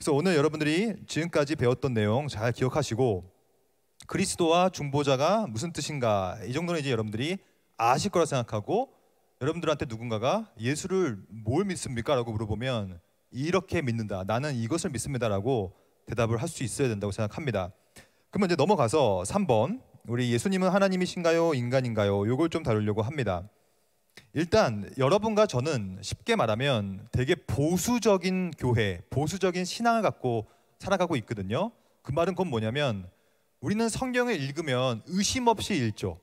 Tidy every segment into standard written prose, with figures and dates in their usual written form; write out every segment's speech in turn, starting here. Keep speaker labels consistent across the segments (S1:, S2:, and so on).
S1: 그래서 오늘 여러분들이 지금까지 배웠던 내용 잘 기억하시고 그리스도와 중보자가 무슨 뜻인가 이 정도는 이제 여러분들이 아실 거라 생각하고 여러분들한테 누군가가 예수를 뭘 믿습니까? 라고 물어보면 이렇게 믿는다. 나는 이것을 믿습니다. 라고 대답을 할 수 있어야 된다고 생각합니다. 그러면 이제 넘어가서 3번 우리 예수님은 하나님이신가요? 인간인가요? 이걸 좀 다루려고 합니다. 일단 여러분과 저는 쉽게 말하면 되게 보수적인 교회, 보수적인 신앙을 갖고 살아가고 있거든요. 그 말은 그건 뭐냐면 우리는 성경을 읽으면 의심 없이 읽죠.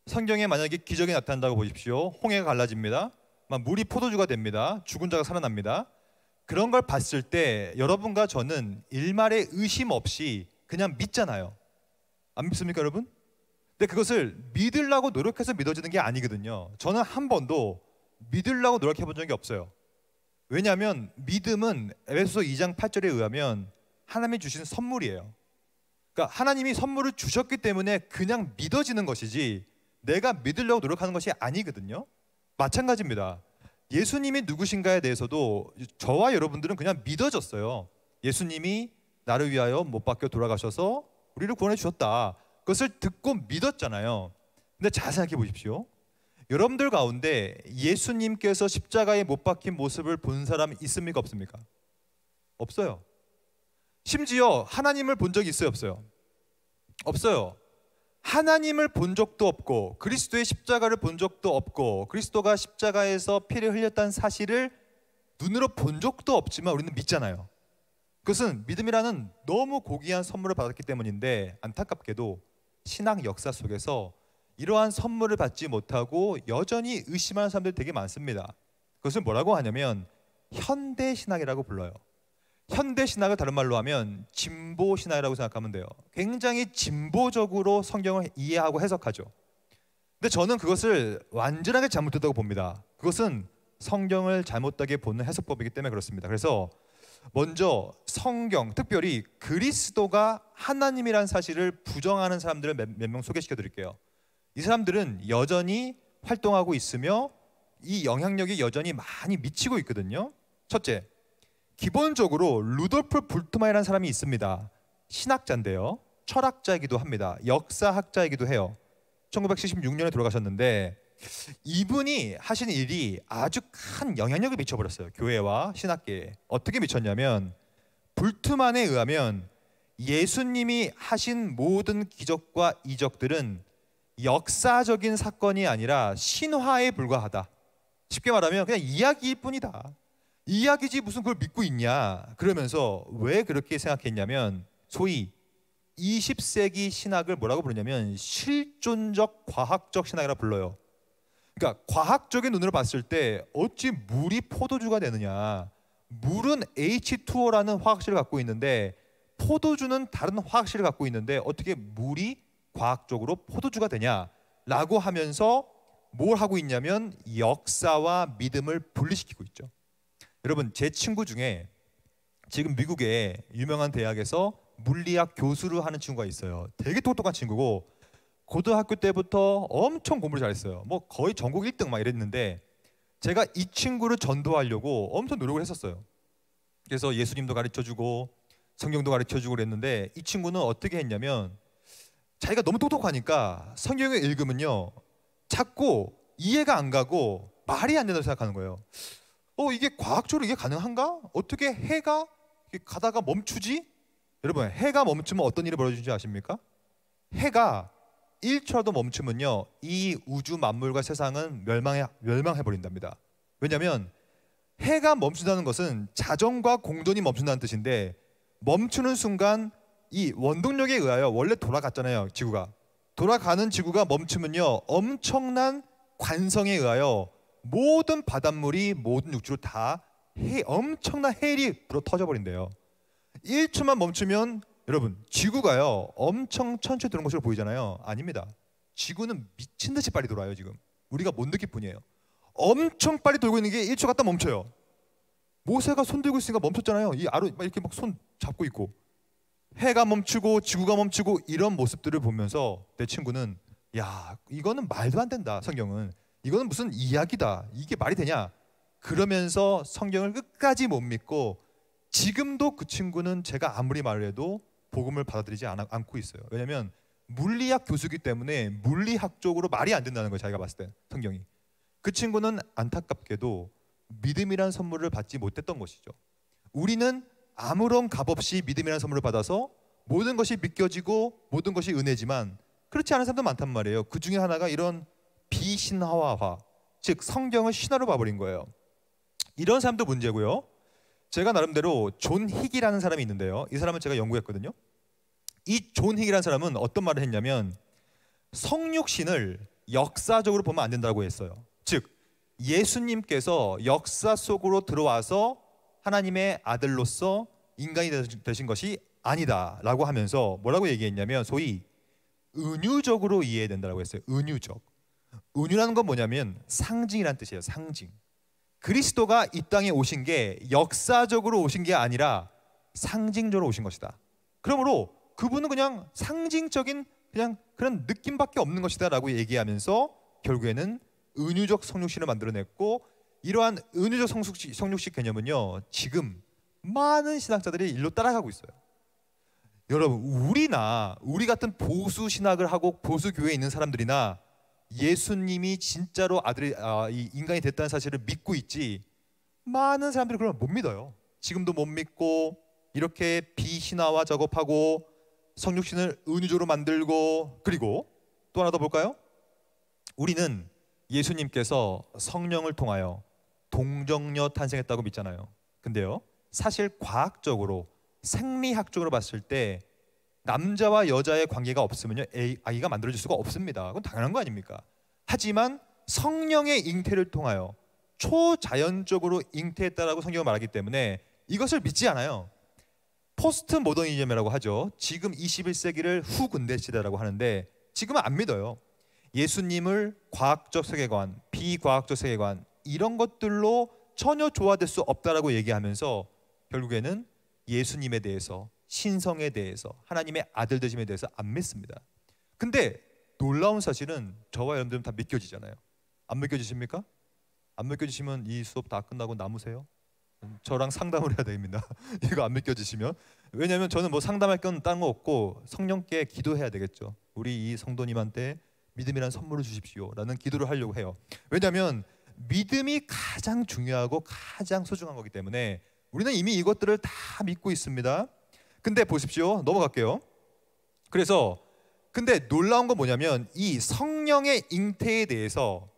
S1: 성경에 만약에 기적이 나타난다고 보십시오. 홍해가 갈라집니다. 막 물이 포도주가 됩니다. 죽은 자가 살아납니다. 그런 걸 봤을 때 여러분과 저는 일말의 의심 없이 그냥 믿잖아요. 안 믿습니까, 여러분? 근데 그것을 믿으려고 노력해서 믿어지는 게 아니거든요. 저는 한 번도 믿으려고 노력해 본 적이 없어요. 왜냐하면 믿음은 에베소서 2장 8절에 의하면 하나님이 주신 선물이에요. 그러니까 하나님이 선물을 주셨기 때문에 그냥 믿어지는 것이지 내가 믿으려고 노력하는 것이 아니거든요. 마찬가지입니다. 예수님이 누구신가에 대해서도 저와 여러분들은 그냥 믿어졌어요. 예수님이 나를 위하여 못 박혀 돌아가셔서 우리를 구원해 주셨다. 그것을 듣고 믿었잖아요. 근데 잘 생각해 보십시오. 여러분들 가운데 예수님께서 십자가에 못 박힌 모습을 본 사람 있습니까? 없습니까? 없어요. 심지어 하나님을 본 적이 있어요? 없어요? 없어요. 하나님을 본 적도 없고 그리스도의 십자가를 본 적도 없고 그리스도가 십자가에서 피를 흘렸다는 사실을 눈으로 본 적도 없지만 우리는 믿잖아요. 그것은 믿음이라는 너무 고귀한 선물을 받았기 때문인데 안타깝게도 신앙 역사 속에서 이러한 선물을 받지 못하고 여전히 의심하는 사람들이 되게 많습니다. 그것을 뭐라고 하냐면 현대신학이라고 불러요. 현대신학을 다른 말로 하면 진보신학이라고 생각하면 돼요. 굉장히 진보적으로 성경을 이해하고 해석하죠. 근데 저는 그것을 완전하게 잘못됐다고 봅니다. 그것은 성경을 잘못되게 보는 해석법이기 때문에 그렇습니다. 그래서 먼저 성경, 특별히 그리스도가 하나님이라는 사실을 부정하는 사람들을 몇 명 소개시켜 드릴게요. 이 사람들은 여전히 활동하고 있으며 이 영향력이 여전히 많이 미치고 있거든요. 첫째, 기본적으로 루돌프 불트만이라는 사람이 있습니다. 신학자인데요. 철학자이기도 합니다. 역사학자이기도 해요. 1976년에 돌아가셨는데 이분이 하신 일이 아주 큰 영향력을 미쳐버렸어요. 교회와 신학계에. 어떻게 미쳤냐면 불트만에 의하면 예수님이 하신 모든 기적과 이적들은 역사적인 사건이 아니라 신화에 불과하다. 쉽게 말하면 그냥 이야기일 뿐이다. 이야기지 무슨 그걸 믿고 있냐. 그러면서 왜 그렇게 생각했냐면 소위 20세기 신학을 뭐라고 부르냐면 실존적 과학적 신학이라고 불러요. 그러니까 과학적인 눈으로 봤을 때 어찌 물이 포도주가 되느냐. 물은 H2O라는 화학식을 갖고 있는데 포도주는 다른 화학식을 갖고 있는데 어떻게 물이 과학적으로 포도주가 되냐라고 하면서 뭘 하고 있냐면 역사와 믿음을 분리시키고 있죠. 여러분, 제 친구 중에 지금 미국의 유명한 대학에서 물리학 교수를 하는 친구가 있어요. 되게 똑똑한 친구고 고등학교 때부터 엄청 공부를 잘했어요. 뭐 거의 전국 1등 막 이랬는데 제가 이 친구를 전도하려고 엄청 노력을 했었어요. 그래서 예수님도 가르쳐주고 성경도 가르쳐주고 그랬는데 이 친구는 어떻게 했냐면 자기가 너무 똑똑하니까 성경을 읽으면요 자꾸 이해가 안 가고 말이 안 된다고 생각하는 거예요. 이게 과학적으로 이게 가능한가? 어떻게 해가 가다가 멈추지? 여러분, 해가 멈추면 어떤 일이 벌어지는지 아십니까? 해가 1초라도 멈추면요 이 우주 만물과 세상은 멸망해 버린답니다. 왜냐하면 해가 멈춘다는 것은 자전과 공전이 멈춘다는 뜻인데 멈추는 순간 이 원동력에 의하여 원래 돌아갔잖아요. 지구가 돌아가는 지구가 멈추면요 엄청난 관성에 의하여 모든 바닷물이 모든 육지로 다 엄청난 해일이 불어 터져버린대요. 1초만 멈추면 여러분 지구가요 엄청 천천히 도는 것으로 보이잖아요. 아닙니다. 지구는 미친 듯이 빨리 돌아요. 지금 우리가 못 느낄 뿐이에요. 엄청 빨리 돌고 있는 게 1초 갔다 멈춰요. 모세가 손 들고 있으니까 멈췄잖아요. 이 아로 이렇게 막 손 잡고 있고 해가 멈추고 지구가 멈추고 이런 모습들을 보면서 내 친구는 야 이거는 말도 안 된다. 성경은 이거는 무슨 이야기다. 이게 말이 되냐. 그러면서 성경을 끝까지 못 믿고 지금도 그 친구는 제가 아무리 말해도 복음을 받아들이지 않고 있어요. 왜냐하면 물리학 교수기 때문에 물리학적으로 말이 안 된다는 거예요. 자기가 봤을 때 성경이. 그 친구는 안타깝게도 믿음이란 선물을 받지 못했던 것이죠. 우리는 아무런 값 없이 믿음이라는 선물을 받아서 모든 것이 믿겨지고 모든 것이 은혜지만 그렇지 않은 사람도 많단 말이에요. 그 중에 하나가 이런 비신화화, 즉 성경을 신화로 봐버린 거예요. 이런 사람도 문제고요. 제가 나름대로 존 힉이라는 사람이 있는데요. 이 사람은 제가 연구했거든요. 이 존 힉이라는 사람은 어떤 말을 했냐면 성육신을 역사적으로 보면 안 된다고 했어요. 즉 예수님께서 역사 속으로 들어와서 하나님의 아들로서 인간이 되신 것이 아니다 라고 하면서 뭐라고 얘기했냐면 소위 은유적으로 이해해야 된다고 했어요. 은유적. 은유라는 건 뭐냐면 상징이란 뜻이에요. 상징. 그리스도가 이 땅에 오신 게 역사적으로 오신 게 아니라 상징적으로 오신 것이다. 그러므로 그분은 그냥 상징적인 그냥 그런 느낌밖에 없는 것이다 라고 얘기하면서 결국에는 은유적 성육신을 만들어냈고, 이러한 은유적 성육신 개념은요 지금 많은 신학자들이 일로 따라가고 있어요. 여러분, 우리 같은 보수 신학을 하고 보수 교회에 있는 사람들이나 예수님이 진짜로 이 인간이 됐다는 사실을 믿고 있지, 많은 사람들이 그걸 못 믿어요. 지금도 못 믿고 이렇게 비신화화 작업하고 성육신을 은유적으로 만들고, 그리고 또 하나 더 볼까요? 우리는 예수님께서 성령을 통하여 동정녀 탄생했다고 믿잖아요. 근데요 사실 과학적으로 생리학적으로 봤을 때 남자와 여자의 관계가 없으면요 아이가 만들어질 수가 없습니다. 그건 당연한 거 아닙니까? 하지만 성령의 잉태를 통하여 초자연적으로 잉태했다라고 성경은 말하기 때문에 이것을 믿지 않아요. 포스트 모더니즘이라고 하죠. 지금 21세기를 후근대 시대라고 하는데 지금은 안 믿어요. 예수님을 과학적 세계관, 비과학적 세계관 이런 것들로 전혀 조화될 수 없다라고 얘기하면서 결국에는 예수님에 대해서, 신성에 대해서, 하나님의 아들 되심에 대해서 안 믿습니다. 근데 놀라운 사실은 저와 여러분들은 다 믿겨지잖아요. 안 믿겨지십니까? 안 믿겨지시면 이 수업 다 끝나고 남으세요. 저랑 상담을 해야 됩니다. 이거 안 믿겨지시면. 왜냐하면 저는 뭐 상담할 건 딴 거 없고 성령께 기도해야 되겠죠. 우리 이 성도님한테 믿음이란 선물을 주십시오 라는 기도를 하려고 해요. 왜냐하면 믿음이 가장 중요하고 가장 소중한 거기 때문에 우리는 이미 이것들을 다 믿고 있습니다. 근데 보십시오. 넘어갈게요. 그래서 근데 놀라운 건 뭐냐면 이 성령의 잉태에 대해서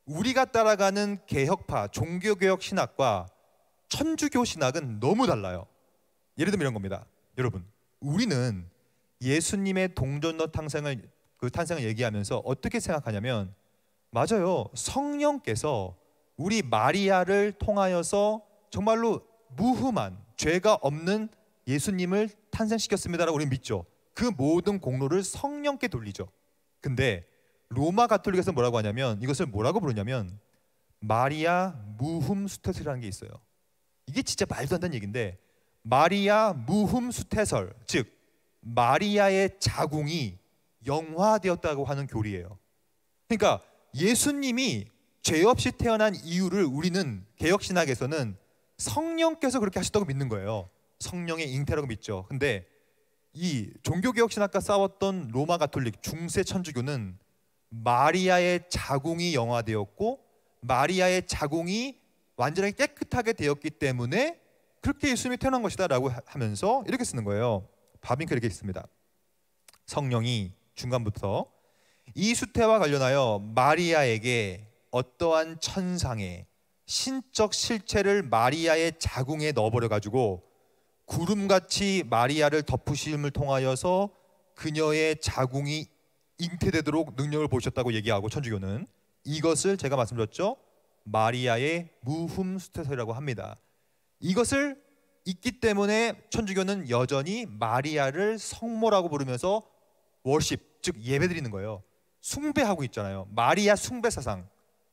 S1: 우리가 따라가는 개혁파, 종교개혁 신학과 천주교 신학은 너무 달라요. 예를 들면 이런 겁니다. 여러분, 우리는 예수님의 동정녀 탄생을 얘기하면서 어떻게 생각하냐면, 맞아요, 성령께서 우리 마리아를 통하여서 정말로 무흠한 죄가 없는 예수님을 탄생시켰습니다라고 우리는 믿죠. 그 모든 공로를 성령께 돌리죠. 근데 로마 가톨릭에서 뭐라고 하냐면, 이것을 뭐라고 부르냐면 마리아 무흠 수태설이라는 게 있어요. 이게 진짜 말도 안 되는 얘기인데, 마리아 무흠 수태설, 즉 마리아의 자궁이 영화되었다고 하는 교리예요. 그러니까 예수님이 죄 없이 태어난 이유를 우리는 개혁신학에서는 성령께서 그렇게 하셨다고 믿는 거예요. 성령의 잉태라고 믿죠. 근데 이 종교개혁신학과 싸웠던 로마 가톨릭 중세 천주교는 마리아의 자궁이 영화되었고 마리아의 자궁이 완전히 깨끗하게 되었기 때문에 그렇게 예수님이 태어난 것이다 라고 하면서 이렇게 쓰는 거예요. 바빙크 이렇게 있습니다. 성령이 중간부터 이 수태와 관련하여 마리아에게 어떠한 천상의 신적 실체를 마리아의 자궁에 넣어버려 가지고 구름같이 마리아를 덮으심을 통하여서 그녀의 자궁이 잉태되도록 능력을 보셨다고 얘기하고, 천주교는 이것을 제가 말씀드렸죠, 마리아의 무흠 수태설이라고 합니다. 이것을 있기 때문에 천주교는 여전히 마리아를 성모라고 부르면서 월십, 즉 예배드리는 거예요. 숭배하고 있잖아요. 마리아 숭배 사상.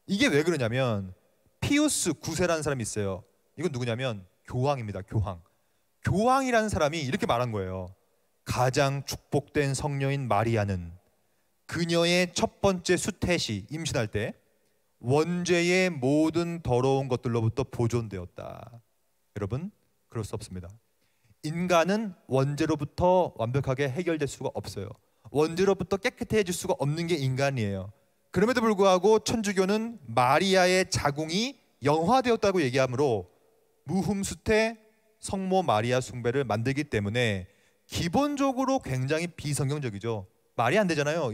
S1: 이게 왜 그러냐면 피우스 9세라는 사람이 있어요. 이건 누구냐면 교황입니다. 교황. 교황이라는 사람이 이렇게 말한 거예요. 가장 축복된 성녀인 마리아는 그녀의 첫 번째 수태시, 임신할 때 원죄의 모든 더러운 것들로부터 보존되었다. 여러분, 그럴 수 없습니다. 인간은 원죄로부터 완벽하게 해결될 수가 없어요. 원죄로부터 깨끗해질 수가 없는 게 인간이에요. 그럼에도 불구하고 천주교는 마리아의 자궁이 영화되었다고 얘기하므로 무흠수태 성모 마리아 숭배를 만들기 때문에 기본적으로 굉장히 비성경적이죠. 말이 안 되잖아요.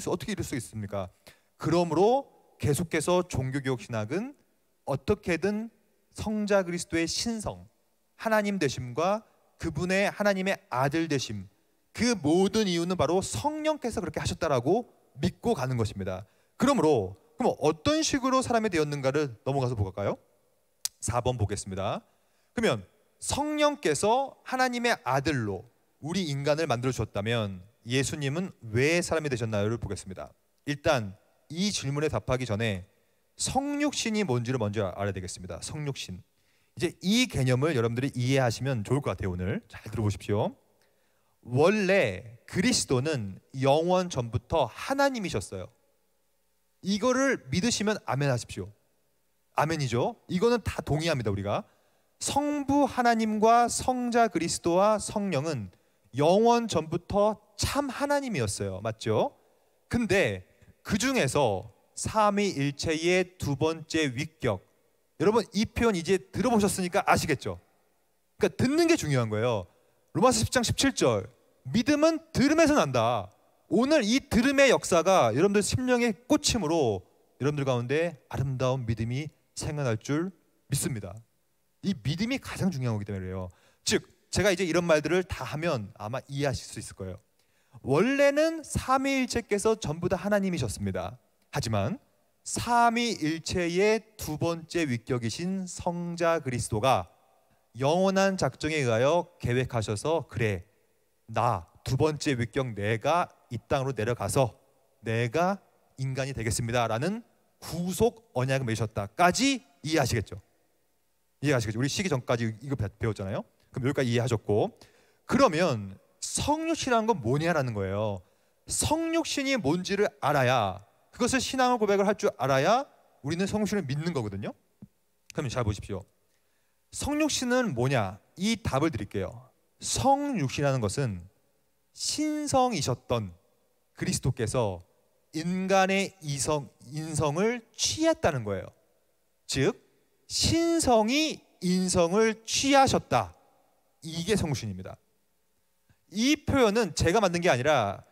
S1: 어떻게 이럴 수 있습니까? 그러므로 계속해서 종교개혁 신학은 어떻게든 성자 그리스도의 신성, 하나님 되심과 그분의 하나님의 아들 되심, 그 모든 이유는 바로 성령께서 그렇게 하셨다라고 믿고 가는 것입니다. 그러므로 그럼 어떤 식으로 사람이 되었는가를 넘어가서 볼까요? 4번 보겠습니다. 그러면 성령께서 하나님의 아들로 우리 인간을 만들어 주셨다면 예수님은 왜 사람이 되셨나요를 보겠습니다. 일단 이 질문에 답하기 전에 성육신이 뭔지를 먼저 알아야 되겠습니다. 성육신. 이제 이 개념을 여러분들이 이해하시면 좋을 것 같아요. 오늘 잘 들어보십시오. 원래 그리스도는 영원 전부터 하나님이셨어요. 이거를 믿으시면 아멘 하십시오. 아멘이죠. 이거는 다 동의합니다. 우리가 성부 하나님과 성자 그리스도와 성령은 영원 전부터 참 하나님이었어요. 맞죠? 근데 그 중에서 삼위일체의 두 번째 위격, 여러분 이 표현 이제 들어보셨으니까 아시겠죠? 그러니까 듣는 게 중요한 거예요. 로마서 10장 17절 믿음은 들음에서 난다. 오늘 이 들음의 역사가 여러분들 심령의 꽂힘으로 여러분들 가운데 아름다운 믿음이 생겨날 줄 믿습니다. 이 믿음이 가장 중요한 거기 때문에 그래요. 즉 제가 이제 이런 말들을 다 하면 아마 이해하실 수 있을 거예요. 원래는 삼위일체께서 전부 다 하나님이셨습니다. 하지만 삼위일체의 두 번째 위격이신 성자 그리스도가 영원한 작정에 의하여 계획하셔서 그래 나 두 번째 위격 내가 이 땅으로 내려가서 내가 인간이 되겠습니다 라는 구속 언약을 맺으셨다까지 이해하시겠죠? 이해하시겠죠? 우리 시기 전까지 이거 배웠잖아요. 그럼 여기까지 이해하셨고, 그러면 성육신이라는 건 뭐냐라는 거예요. 성육신이 뭔지를 알아야, 그것을 신앙을 고백을 할 줄 알아야 우리는 성육신을 믿는 거거든요. 그럼 잘 보십시오. 성육신은 뭐냐? 이 답을 드릴게요. 성육신이라는 것은 신성이셨던 그리스도께서 인간의 인성을 취했다는 거예요. 즉 신성이 인성을 취하셨다. 이게 성육신입니다. 이 표현은 제가 만든 게 아니라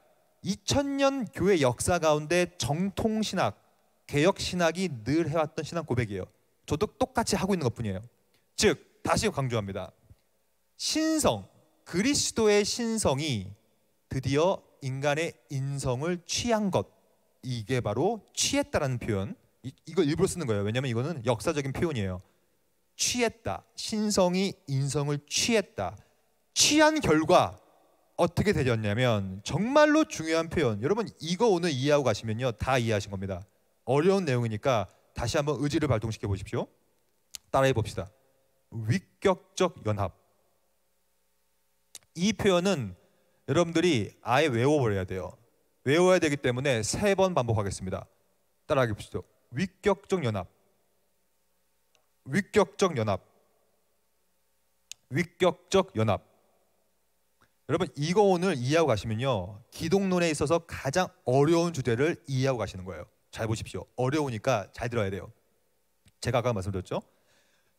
S1: 2000년 교회 역사 가운데 정통신학, 개혁신학이 늘 해왔던 신앙 고백이에요. 저도 똑같이 하고 있는 것뿐이에요. 즉 다시 강조합니다. 신성, 그리스도의 신성이 드디어 인간의 인성을 취한 것, 이게 바로 취했다라는 표현. 이거 일부러 쓰는 거예요. 왜냐하면 이거는 역사적인 표현이에요. 취했다. 신성이 인성을 취했다. 취한 결과 어떻게 되었냐면 정말로 중요한 표현. 여러분 이거 오늘 이해하고 가시면요 다 이해하신 겁니다. 어려운 내용이니까 다시 한번 의지를 발동시켜 보십시오. 따라해 봅시다. 위격적 연합. 이 표현은 여러분들이 아예 외워버려야 돼요. 외워야 되기 때문에 3번 반복하겠습니다. 따라해 보시죠. 위격적 연합. 위격적 연합. 위격적 연합. 여러분 이거 오늘 이해하고 가시면요 기독론에 있어서 가장 어려운 주제를 이해하고 가시는 거예요. 잘 보십시오. 어려우니까 잘 들어야 돼요. 제가 아까 말씀드렸죠.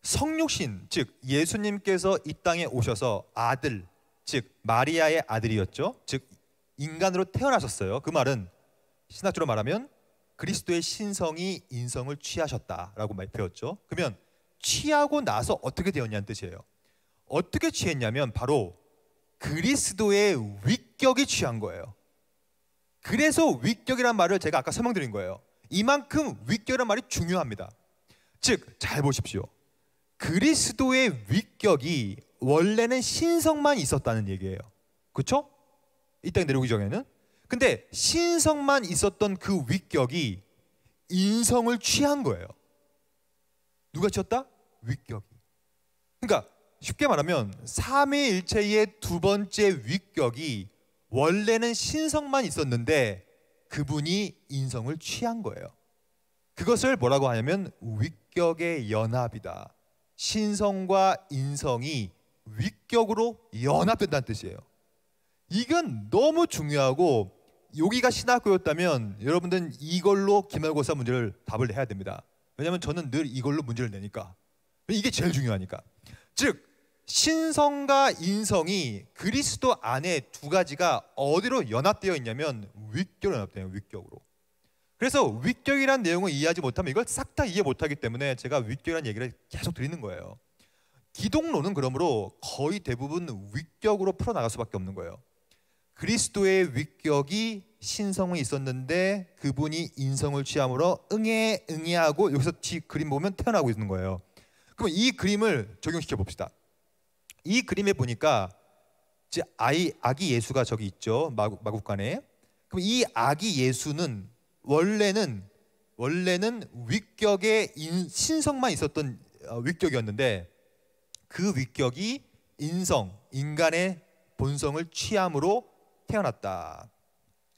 S1: 성육신, 즉 예수님께서 이 땅에 오셔서 아들, 즉 마리아의 아들이었죠. 즉 인간으로 태어나셨어요. 그 말은 신학적으로 말하면 그리스도의 신성이 인성을 취하셨다라고 배웠죠. 그러면 취하고 나서 어떻게 되었냐는 뜻이에요. 어떻게 취했냐면 바로 그리스도의 위격이 취한 거예요. 그래서 위격이란 말을 제가 아까 설명드린 거예요. 이만큼 위격이란 말이 중요합니다. 즉 잘 보십시오. 그리스도의 위격이 원래는 신성만 있었다는 얘기예요. 그렇죠? 이 땅에 내려오기 전에는. 근데 신성만 있었던 그 위격이 인성을 취한 거예요. 누가 취했다? 위격이. 그러니까 쉽게 말하면 삼위일체의 두 번째 위격이 원래는 신성만 있었는데 그분이 인성을 취한 거예요. 그것을 뭐라고 하냐면 위격의 연합이다. 신성과 인성이 위격으로 연합된다는 뜻이에요. 이건 너무 중요하고, 여기가 신학교였다면 여러분들은 이걸로 기말고사 문제를 답을 해야 됩니다. 왜냐하면 저는 늘 이걸로 문제를 내니까. 이게 제일 중요하니까. 즉 신성과 인성이 그리스도 안에 두 가지가 어디로 연합되어 있냐면 위격으로 연합돼요. 위격으로. 그래서 위격이란 내용을 이해하지 못하면 이걸 싹 다 이해 못하기 때문에 제가 위격이라는 얘기를 계속 드리는 거예요. 기독론은 그러므로 거의 대부분 위격으로 풀어나갈 수밖에 없는 거예요. 그리스도의 위격이 신성이 있었는데 그분이 인성을 취함으로 응애하고, 여기서 뒤 그림 보면 태어나고 있는 거예요. 그럼 이 그림을 적용시켜 봅시다. 이 그림에 보니까 이제 아기 예수가 저기 있죠. 마국간에. 그럼 이 아기 예수는 원래는 위격의 신성만 있었던 위격이었는데, 그 위격이 인간의 본성을 취함으로 태어났다.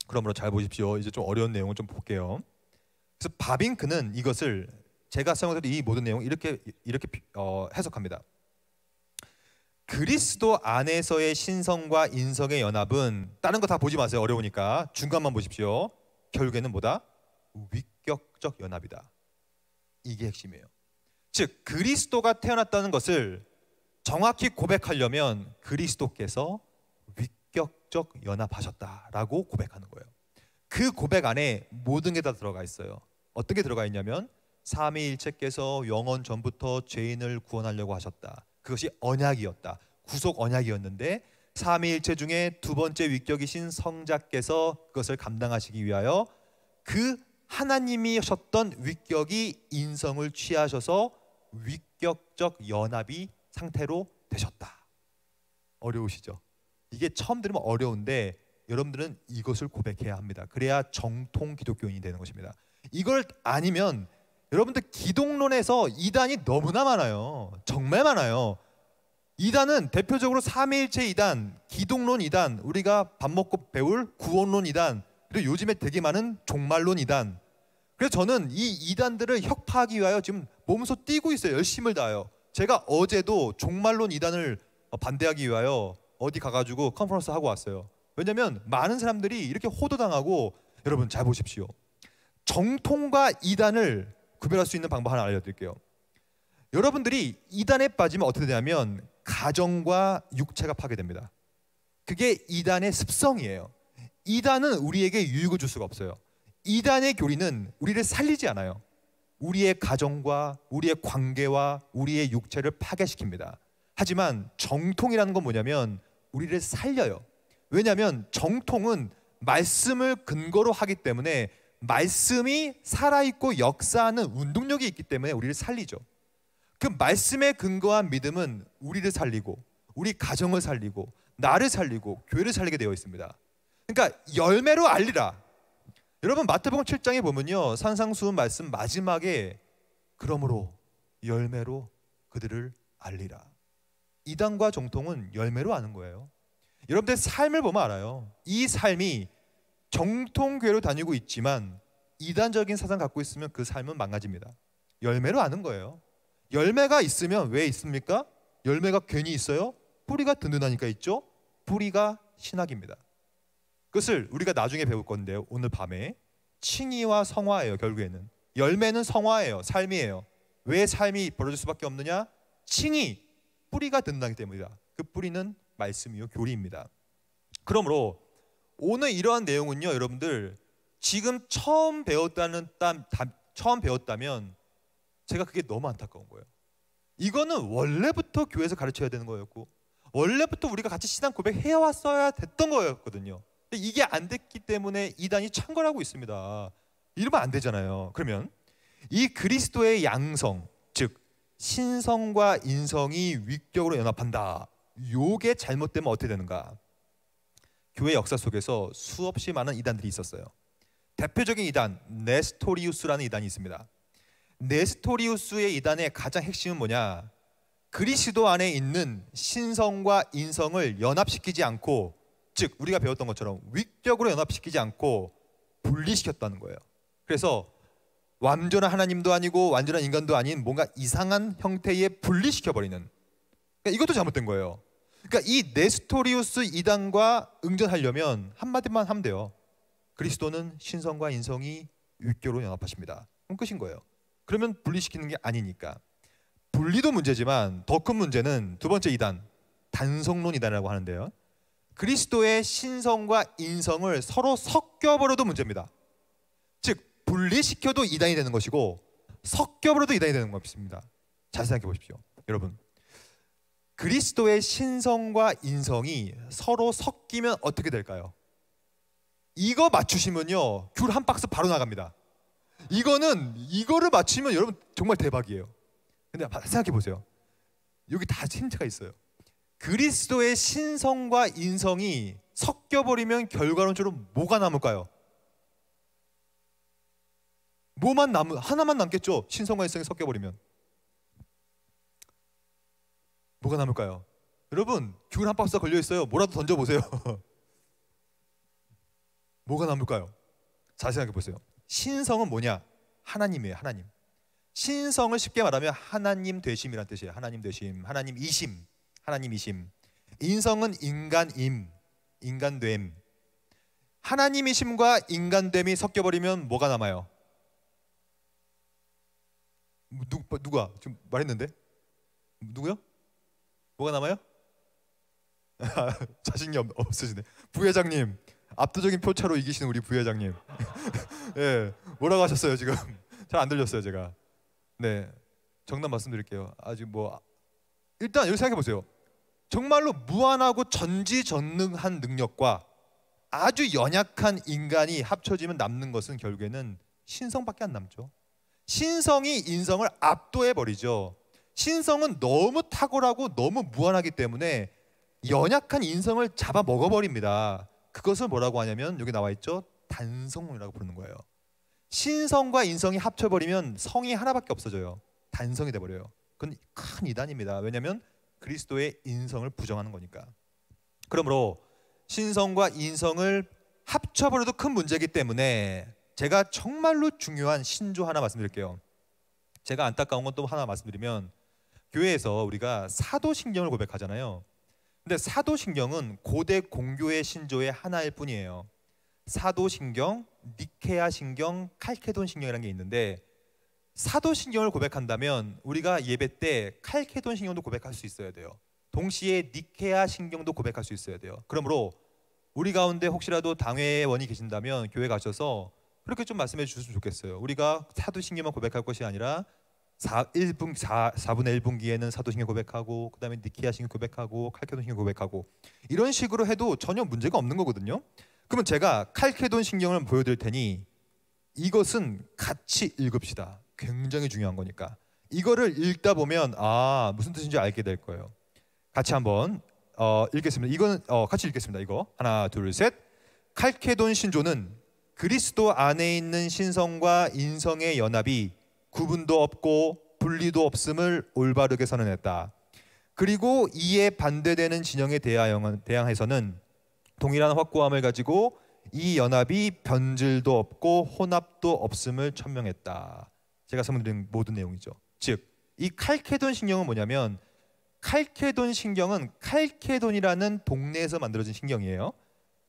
S1: 그러므로 잘 보십시오. 이제 좀 어려운 내용을 좀 볼게요. 그래서 바빙크는 이것을, 제가 사용했던 이 모든 내용 이렇게 해석합니다. 그리스도 안에서의 신성과 인성의 연합은, 다른 거 다 보지 마세요. 어려우니까 중간만 보십시오. 결국에는 뭐다? 위격적 연합이다. 이게 핵심이에요. 즉 그리스도가 태어났다는 것을 정확히 고백하려면 그리스도께서 위격적 연합하셨다라고 고백하는 거예요. 그 고백 안에 모든 게 다 들어가 있어요. 어떤 게 들어가 있냐면 삼위일체께서 영원 전부터 죄인을 구원하려고 하셨다. 그것이 언약이었다. 구속 언약이었는데 삼위일체 중에 두 번째 위격이신 성자께서 그것을 감당하시기 위하여 그 하나님이셨던 위격이 인성을 취하셔서 위격적 연합이 상태로 되셨다. 어려우시죠? 이게 처음 들으면 어려운데 여러분들은 이것을 고백해야 합니다. 그래야 정통 기독교인이 되는 것입니다. 이걸 아니면 여러분들 기독론에서 이단이 너무나 많아요. 정말 많아요. 이단은 대표적으로 삼위일체 이단, 기독론 이단, 우리가 밥 먹고 배울 구원론 이단, 그리고 요즘에 되게 많은 종말론 이단. 그래서 저는 이 이단들을 혁파하기 위하여 지금 몸소 뛰고 있어요. 열심을 다해요. 제가 어제도 종말론 이단을 반대하기 위하여 어디 가가지고 컨퍼런스 하고 왔어요. 왜냐하면 많은 사람들이 이렇게 호도당하고, 여러분 잘 보십시오. 정통과 이단을 구별할 수 있는 방법 하나 알려드릴게요. 여러분들이 이단에 빠지면 어떻게 되냐면 가정과 육체가 파괴됩니다. 그게 이단의 습성이에요. 이단은 우리에게 유익을 줄 수가 없어요. 이단의 교리는 우리를 살리지 않아요. 우리의 가정과 우리의 관계와 우리의 육체를 파괴시킵니다. 하지만 정통이라는 건 뭐냐면 우리를 살려요. 왜냐하면 정통은 말씀을 근거로 하기 때문에, 말씀이 살아있고 역사하는 운동력이 있기 때문에 우리를 살리죠. 그 말씀에 근거한 믿음은 우리를 살리고 우리 가정을 살리고 나를 살리고 교회를 살리게 되어 있습니다. 그러니까 열매로 알리라. 여러분 마태복음 7장에 보면요, 산상수훈 말씀 마지막에 그러므로 열매로 그들을 알리라. 이단과 정통은 열매로 아는 거예요. 여러분들 삶을 보면 알아요. 이 삶이 정통교회로 다니고 있지만 이단적인 사상 갖고 있으면 그 삶은 망가집니다. 열매로 아는 거예요. 열매가 있으면 왜 있습니까? 열매가 괜히 있어요? 뿌리가 든든하니까 있죠. 뿌리가 신학입니다. 그것을 우리가 나중에 배울 건데요, 오늘 밤에 칭의와 성화예요. 결국에는 열매는 성화예요. 삶이에요. 왜 삶이 벌어질 수밖에 없느냐? 칭의, 뿌리가 든든하기 때문이다. 그 뿌리는 말씀이요, 교리입니다. 그러므로 오늘 이러한 내용은요, 여러분들 지금 처음 배웠다면 제가 그게 너무 안타까운 거예요. 이거는 원래부터 교회에서 가르쳐야 되는 거였고, 원래부터 우리가 같이 신앙 고백해 왔어야 됐던 거였거든요. 근데 이게 안 됐기 때문에 이단이 창궐하고 있습니다. 이러면 안 되잖아요. 그러면 이 그리스도의 양성, 즉 신성과 인성이 위격으로 연합한다. 요게 잘못되면 어떻게 되는가? 교회 역사 속에서 수없이 많은 이단들이 있었어요. 대표적인 이단 네스토리우스라는 이단이 있습니다. 네스토리우스의 이단의 가장 핵심은 뭐냐? 그리스도 안에 있는 신성과 인성을 연합시키지 않고, 즉 우리가 배웠던 것처럼 위격으로 연합시키지 않고 분리시켰다는 거예요. 그래서 완전한 하나님도 아니고 완전한 인간도 아닌 뭔가 이상한 형태의 분리시켜버리는, 그러니까 이것도 잘못된 거예요. 그러니까 이 네스토리우스 이단과 응전하려면 한마디만 하면 돼요. 그리스도는 신성과 인성이 윗교로 연합하십니다. 그럼 끝인 거예요. 그러면 분리시키는 게 아니니까. 분리도 문제지만 더 큰 문제는 두 번째 이단, 단성론 이단이라고 하는데요. 그리스도의 신성과 인성을 서로 섞여버려도 문제입니다. 즉 분리시켜도 이단이 되는 것이고 섞여버려도 이단이 되는 것입니다. 잘 생각해 보십시오. 여러분, 그리스도의 신성과 인성이 서로 섞이면 어떻게 될까요? 이거 맞추시면요 귤 한 박스 바로 나갑니다. 이거를 맞추면 여러분 정말 대박이에요. 근데 생각해 보세요. 여기 다 힌트가 있어요. 그리스도의 신성과 인성이 섞여버리면 결과론적으로 뭐가 남을까요? 하나만 남겠죠. 신성과 인성이 섞여버리면 뭐가 남을까요? 여러분 귤 한 박스가 걸려있어요. 뭐라도 던져보세요. 뭐가 남을까요? 잘 생각해 보세요. 신성은 뭐냐? 하나님이에요. 하나님. 신성을 쉽게 말하면 하나님 되심이란 뜻이에요. 하나님 되심, 하나님 이심, 하나님 이심. 인성은 인간임, 인간됨. 하나님이심과 인간됨이 섞여버리면 뭐가 남아요? 누가 지금 말했는데? 누구요? 뭐가 남아요? 자신이 없으시네. 부회장님, 압도적인 표차로 이기시는 우리 부회장님. 예, 뭐라고 하셨어요 지금? 잘 안 들렸어요 제가. 네, 정답 말씀드릴게요. 아직 일단 여기 생각해 보세요. 정말로 무한하고 전지전능한 능력과 아주 연약한 인간이 합쳐지면 남는 것은 결국에는 신성밖에 안 남죠. 신성이 인성을 압도해 버리죠. 신성은 너무 탁월하고 너무 무한하기 때문에 연약한 인성을 잡아 먹어버립니다. 그것을 뭐라고 하냐면 여기 나와 있죠. 단성론이라고 부르는 거예요. 신성과 인성이 합쳐버리면 성이 하나밖에 없어져요. 단성이 돼버려요. 그건 큰 이단입니다. 왜냐하면 그리스도의 인성을 부정하는 거니까. 그러므로 신성과 인성을 합쳐버려도 큰 문제이기 때문에 제가 정말로 중요한 신조 하나 말씀드릴게요. 제가 안타까운 건 또 하나 말씀드리면, 교회에서 우리가 사도신경을 고백하잖아요. 근데 사도신경은 고대 공교의 신조의 하나일 뿐이에요. 사도신경, 니케아 신경, 칼케돈 신경이라는 게 있는데, 사도신경을 고백한다면 우리가 예배 때 칼케돈 신경도 고백할 수 있어야 돼요. 동시에 니케아 신경도 고백할 수 있어야 돼요. 그러므로 우리 가운데 혹시라도 당회원이 계신다면 교회 가셔서 그렇게 좀 말씀해 주셨으면 좋겠어요. 우리가 사도신경만 고백할 것이 아니라 4분의 1분기에는 사도신경 고백하고, 그 다음에 니케아 신경 고백하고, 칼케돈 신경 고백하고, 이런 식으로 해도 전혀 문제가 없는 거거든요. 그러면 제가 칼케돈 신경을 보여드릴 테니 이것은 같이 읽읍시다. 굉장히 중요한 거니까. 이거를 읽다 보면 무슨 뜻인지 알게 될 거예요. 같이 한번 읽겠습니다. 이거는 같이 읽겠습니다. 이거 하나 둘 셋. 칼케돈 신조는 그리스도 안에 있는 신성과 인성의 연합이 구분도 없고 분리도 없음을 올바르게 선언했다. 그리고 이에 반대되는 진영에 대항해서는 동일한 확고함을 가지고 이 연합이 변질도 없고 혼합도 없음을 천명했다. 제가 설명드린 모든 내용이죠. 즉, 이 칼케돈 신경은 뭐냐면, 칼케돈 신경은 칼케돈이라는 동네에서 만들어진 신경이에요.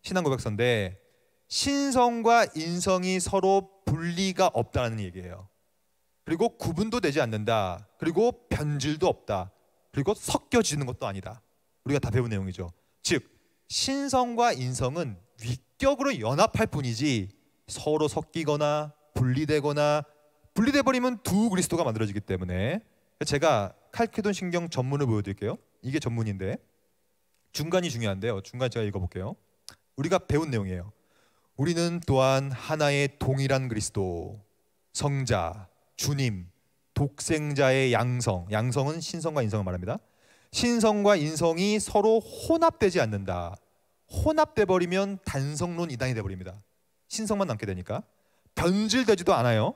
S1: 신앙 고백서인데 신성과 인성이 서로 분리가 없다는 얘기예요. 그리고 구분도 되지 않는다. 그리고 변질도 없다. 그리고 섞여지는 것도 아니다. 우리가 다 배운 내용이죠. 즉, 신성과 인성은 위격으로 연합할 뿐이지 서로 섞이거나 분리되거나, 분리돼 버리면 두 그리스도가 만들어지기 때문에, 제가 칼케돈 신경 전문을 보여드릴게요. 이게 전문인데 중간이 중요한데요. 중간 제가 읽어볼게요. 우리가 배운 내용이에요. 우리는 또한 하나의 동일한 그리스도, 성자, 주님, 독생자의 양성, 양성은 신성과 인성을 말합니다. 신성과 인성이 서로 혼합되지 않는다. 혼합돼 버리면 단성론 이단이 돼 버립니다. 신성만 남게 되니까. 변질되지도 않아요.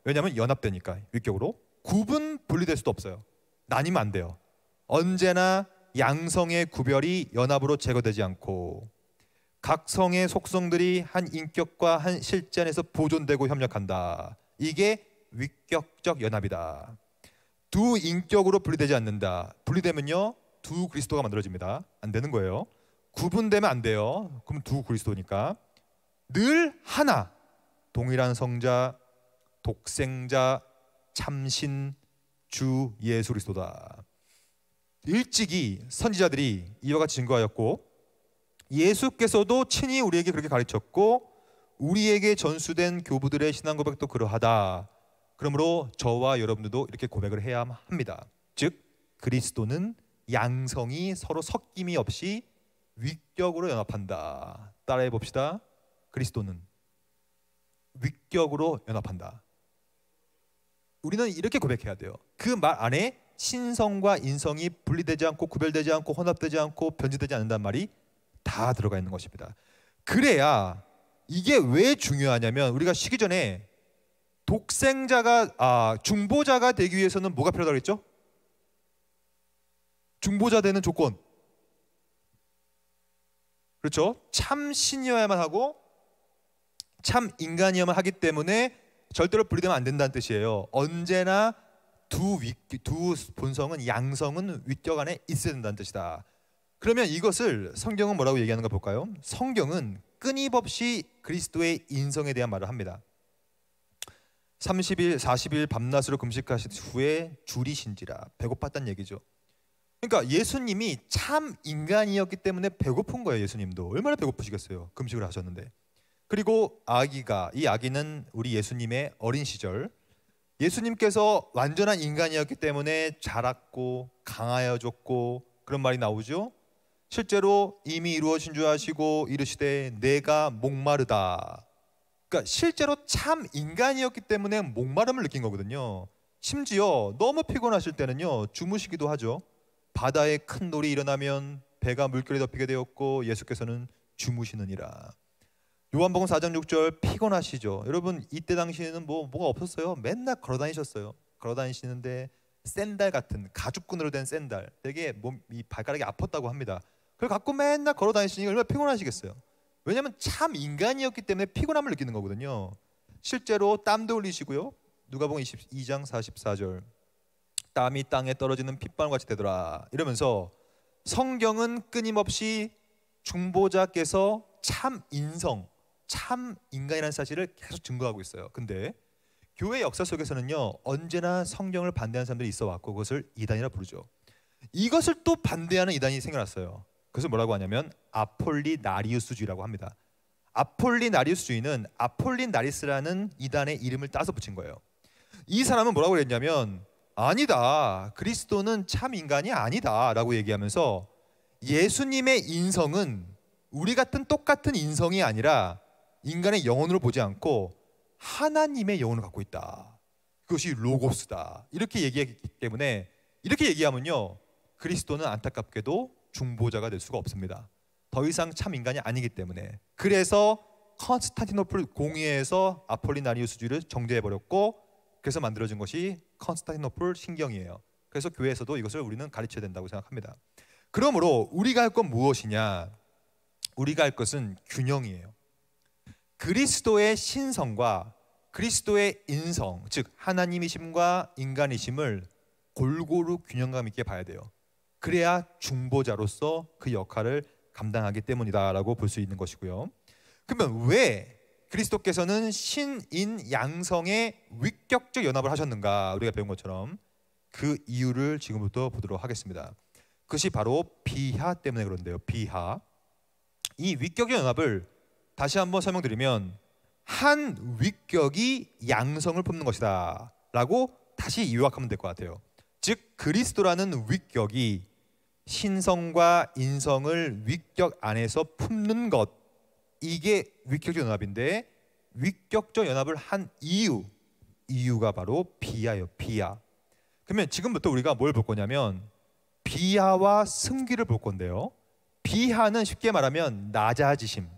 S1: 왜냐하면 연합되니까. 위격으로 구분 분리될 수도 없어요. 나뉘면 안 돼요. 언제나 양성의 구별이 연합으로 제거되지 않고 각 성의 속성들이 한 인격과 한 실제 안에서 보존되고 협력한다. 이게 위격적 연합이다. 두 인격으로 분리되지 않는다. 분리되면요 두 그리스도가 만들어집니다. 안 되는 거예요. 구분되면 안 돼요. 그럼 두 그리스도니까. 늘 하나, 동일한 성자, 독생자, 참신, 주 예수 그리스도다. 일찍이 선지자들이 이와 같이 증거하였고, 예수께서도 친히 우리에게 그렇게 가르쳤고, 우리에게 전수된 교부들의 신앙 고백도 그러하다. 그러므로 저와 여러분들도 이렇게 고백을 해야 합니다. 즉 그리스도는 양성이 서로 섞임이 없이 위격으로 연합한다. 따라해 봅시다. 그리스도는 위격으로 연합한다. 우리는 이렇게 고백해야 돼요. 그 말 안에 신성과 인성이 분리되지 않고 구별되지 않고 혼합되지 않고 변질되지 않는다는 말이 다 들어가 있는 것입니다. 그래야 이게 왜 중요하냐면, 우리가 쉬기 전에 독생자가 중보자가 되기 위해서는 뭐가 필요하다고 했죠? 중보자 되는 조건, 그렇죠? 참 신이어야만 하고 참 인간이어야만 하기 때문에 절대로 분리되면 안 된다는 뜻이에요. 언제나 두 본성은, 양성은 위격 안에 있어야 된다는 뜻이다. 그러면 이것을 성경은 뭐라고 얘기하는가 볼까요? 성경은 끊임없이 그리스도의 인성에 대한 말을 합니다. 30일, 40일 밤낮으로 금식하신 후에 줄이신지라, 배고팠다는 얘기죠. 그러니까 예수님이 참 인간이었기 때문에 배고픈 거예요. 예수님도 얼마나 배고프시겠어요. 금식을 하셨는데. 그리고 이 아기는 우리 예수님의 어린 시절, 예수님께서 완전한 인간이었기 때문에 자랐고 강하여졌고 그런 말이 나오죠. 실제로 이미 이루어진 줄 아시고 이르시되 내가 목마르다. 그러니까 실제로 참 인간이었기 때문에 목마름을 느낀 거거든요. 심지어 너무 피곤하실 때는요, 주무시기도 하죠. 바다에 큰 놀이 일어나면 배가 물결에 덮이게 되었고 예수께서는 주무시느니라. 요한복음 4장 6절, 피곤하시죠. 여러분 이때 당시에는 뭐가 없었어요. 맨날 걸어 다니셨어요. 걸어 다니시는데 샌들 같은 가죽끈으로 된 샌들, 되게 이 발가락이 아팠다고 합니다. 그걸 갖고 맨날 걸어 다니시니까 얼마나 피곤하시겠어요. 왜냐하면 참 인간이었기 때문에 피곤함을 느끼는 거거든요. 실제로 땀도 흘리시고요. 누가복음 22장 44절, 땀이 땅에 떨어지는 핏방울같이 되더라 이러면서 성경은 끊임없이 중보자께서 참 인성, 참 인간이라는 사실을 계속 증거하고 있어요. 근데 교회 역사 속에서는요, 언제나 성경을 반대하는 사람들이 있어 왔고 그것을 이단이라 부르죠. 이것을 또 반대하는 이단이 생겨났어요. 그것을 뭐라고 하냐면 아폴리나리우스주의라고 합니다. 아폴리나리우스주의는 아폴리나리스라는 이단의 이름을 따서 붙인 거예요. 이 사람은 뭐라고 그랬냐면, 아니다, 그리스도는 참 인간이 아니다 라고 얘기하면서 예수님의 인성은 우리 같은 똑같은 인성이 아니라 인간의 영혼으로 보지 않고 하나님의 영혼을 갖고 있다. 그것이 로고스다. 이렇게 얘기했기 때문에, 이렇게 얘기하면요, 그리스도는 안타깝게도 중보자가 될 수가 없습니다. 더 이상 참 인간이 아니기 때문에. 그래서 컨스탄티노플 공의회에서 아폴리나리우스주의를 정죄해버렸고, 그래서 만들어진 것이 컨스탄티노플 신경이에요. 그래서 교회에서도 이것을 우리는 가르쳐야 된다고 생각합니다. 그러므로 우리가 할 건 무엇이냐? 우리가 할 것은 균형이에요. 그리스도의 신성과 그리스도의 인성, 즉 하나님이심과 인간이심을 골고루 균형감 있게 봐야 돼요. 그래야 중보자로서 그 역할을 감당하기 때문이다 라고 볼 수 있는 것이고요. 그러면 왜 그리스도께서는 신인 양성의 위격적 연합을 하셨는가? 우리가 배운 것처럼 그 이유를 지금부터 보도록 하겠습니다. 그것이 바로 비하 때문에 그런데요. 비하. 이 위격적 연합을 다시 한번 설명드리면, 한 위격이 양성을 품는 것이다 라고 다시 요약하면 될 것 같아요. 즉 그리스도라는 위격이 신성과 인성을 위격 안에서 품는 것, 이게 위격적 연합인데, 위격적 연합을 한 이유가 바로 비하예요. 비하. 그러면 지금부터 우리가 뭘 볼 거냐면 비하와 승기를 볼 건데요. 비하는 쉽게 말하면 낮아지심.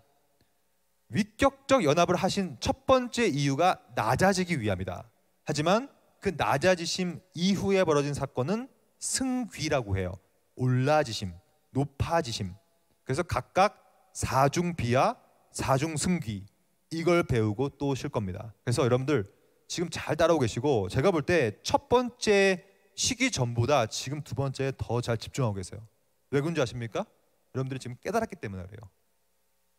S1: 위격적 연합을 하신 첫 번째 이유가 낮아지기 위함이다. 하지만 그 낮아지심 이후에 벌어진 사건은 승귀라고 해요. 올라지심, 높아지심. 그래서 각각 사중 비하, 사중 승귀, 이걸 배우고 또 오실 겁니다. 그래서 여러분들 지금 잘 따라오고 계시고, 제가 볼 때 첫 번째 시기 전보다 지금 두 번째에 더 잘 집중하고 계세요. 왜 그런지 아십니까? 여러분들이 지금 깨달았기 때문에 그래요.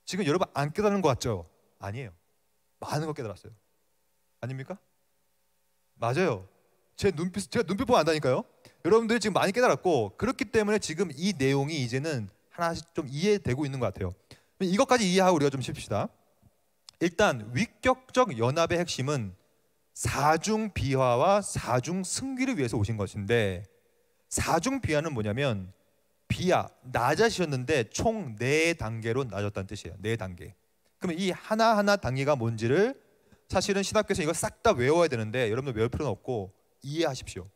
S1: 지금 여러분 안 깨달은 것 같죠? 아니에요. 많은 걸 깨달았어요. 아닙니까? 맞아요. 제가 눈빛 보면 안다니까요. 여러분들이 지금 많이 깨달았고, 그렇기 때문에 지금 이 내용이 이제는 하나씩 좀 이해되고 있는 것 같아요. 이것까지 이해하고 우리가 좀 쉽시다. 일단 위격적 연합의 핵심은 사중 비화와 사중 승귀를 위해서 오신 것인데, 사중 비화는 뭐냐면 비하, 낮아지셨는데 총 4단계로 낮았다는 뜻이에요. 4단계. 그러면 이 하나하나 단계가 뭔지를 사실은 신학교에서 이거 싹 다 외워야 되는데 여러분들 외울 필요는 없고 이해하십시오.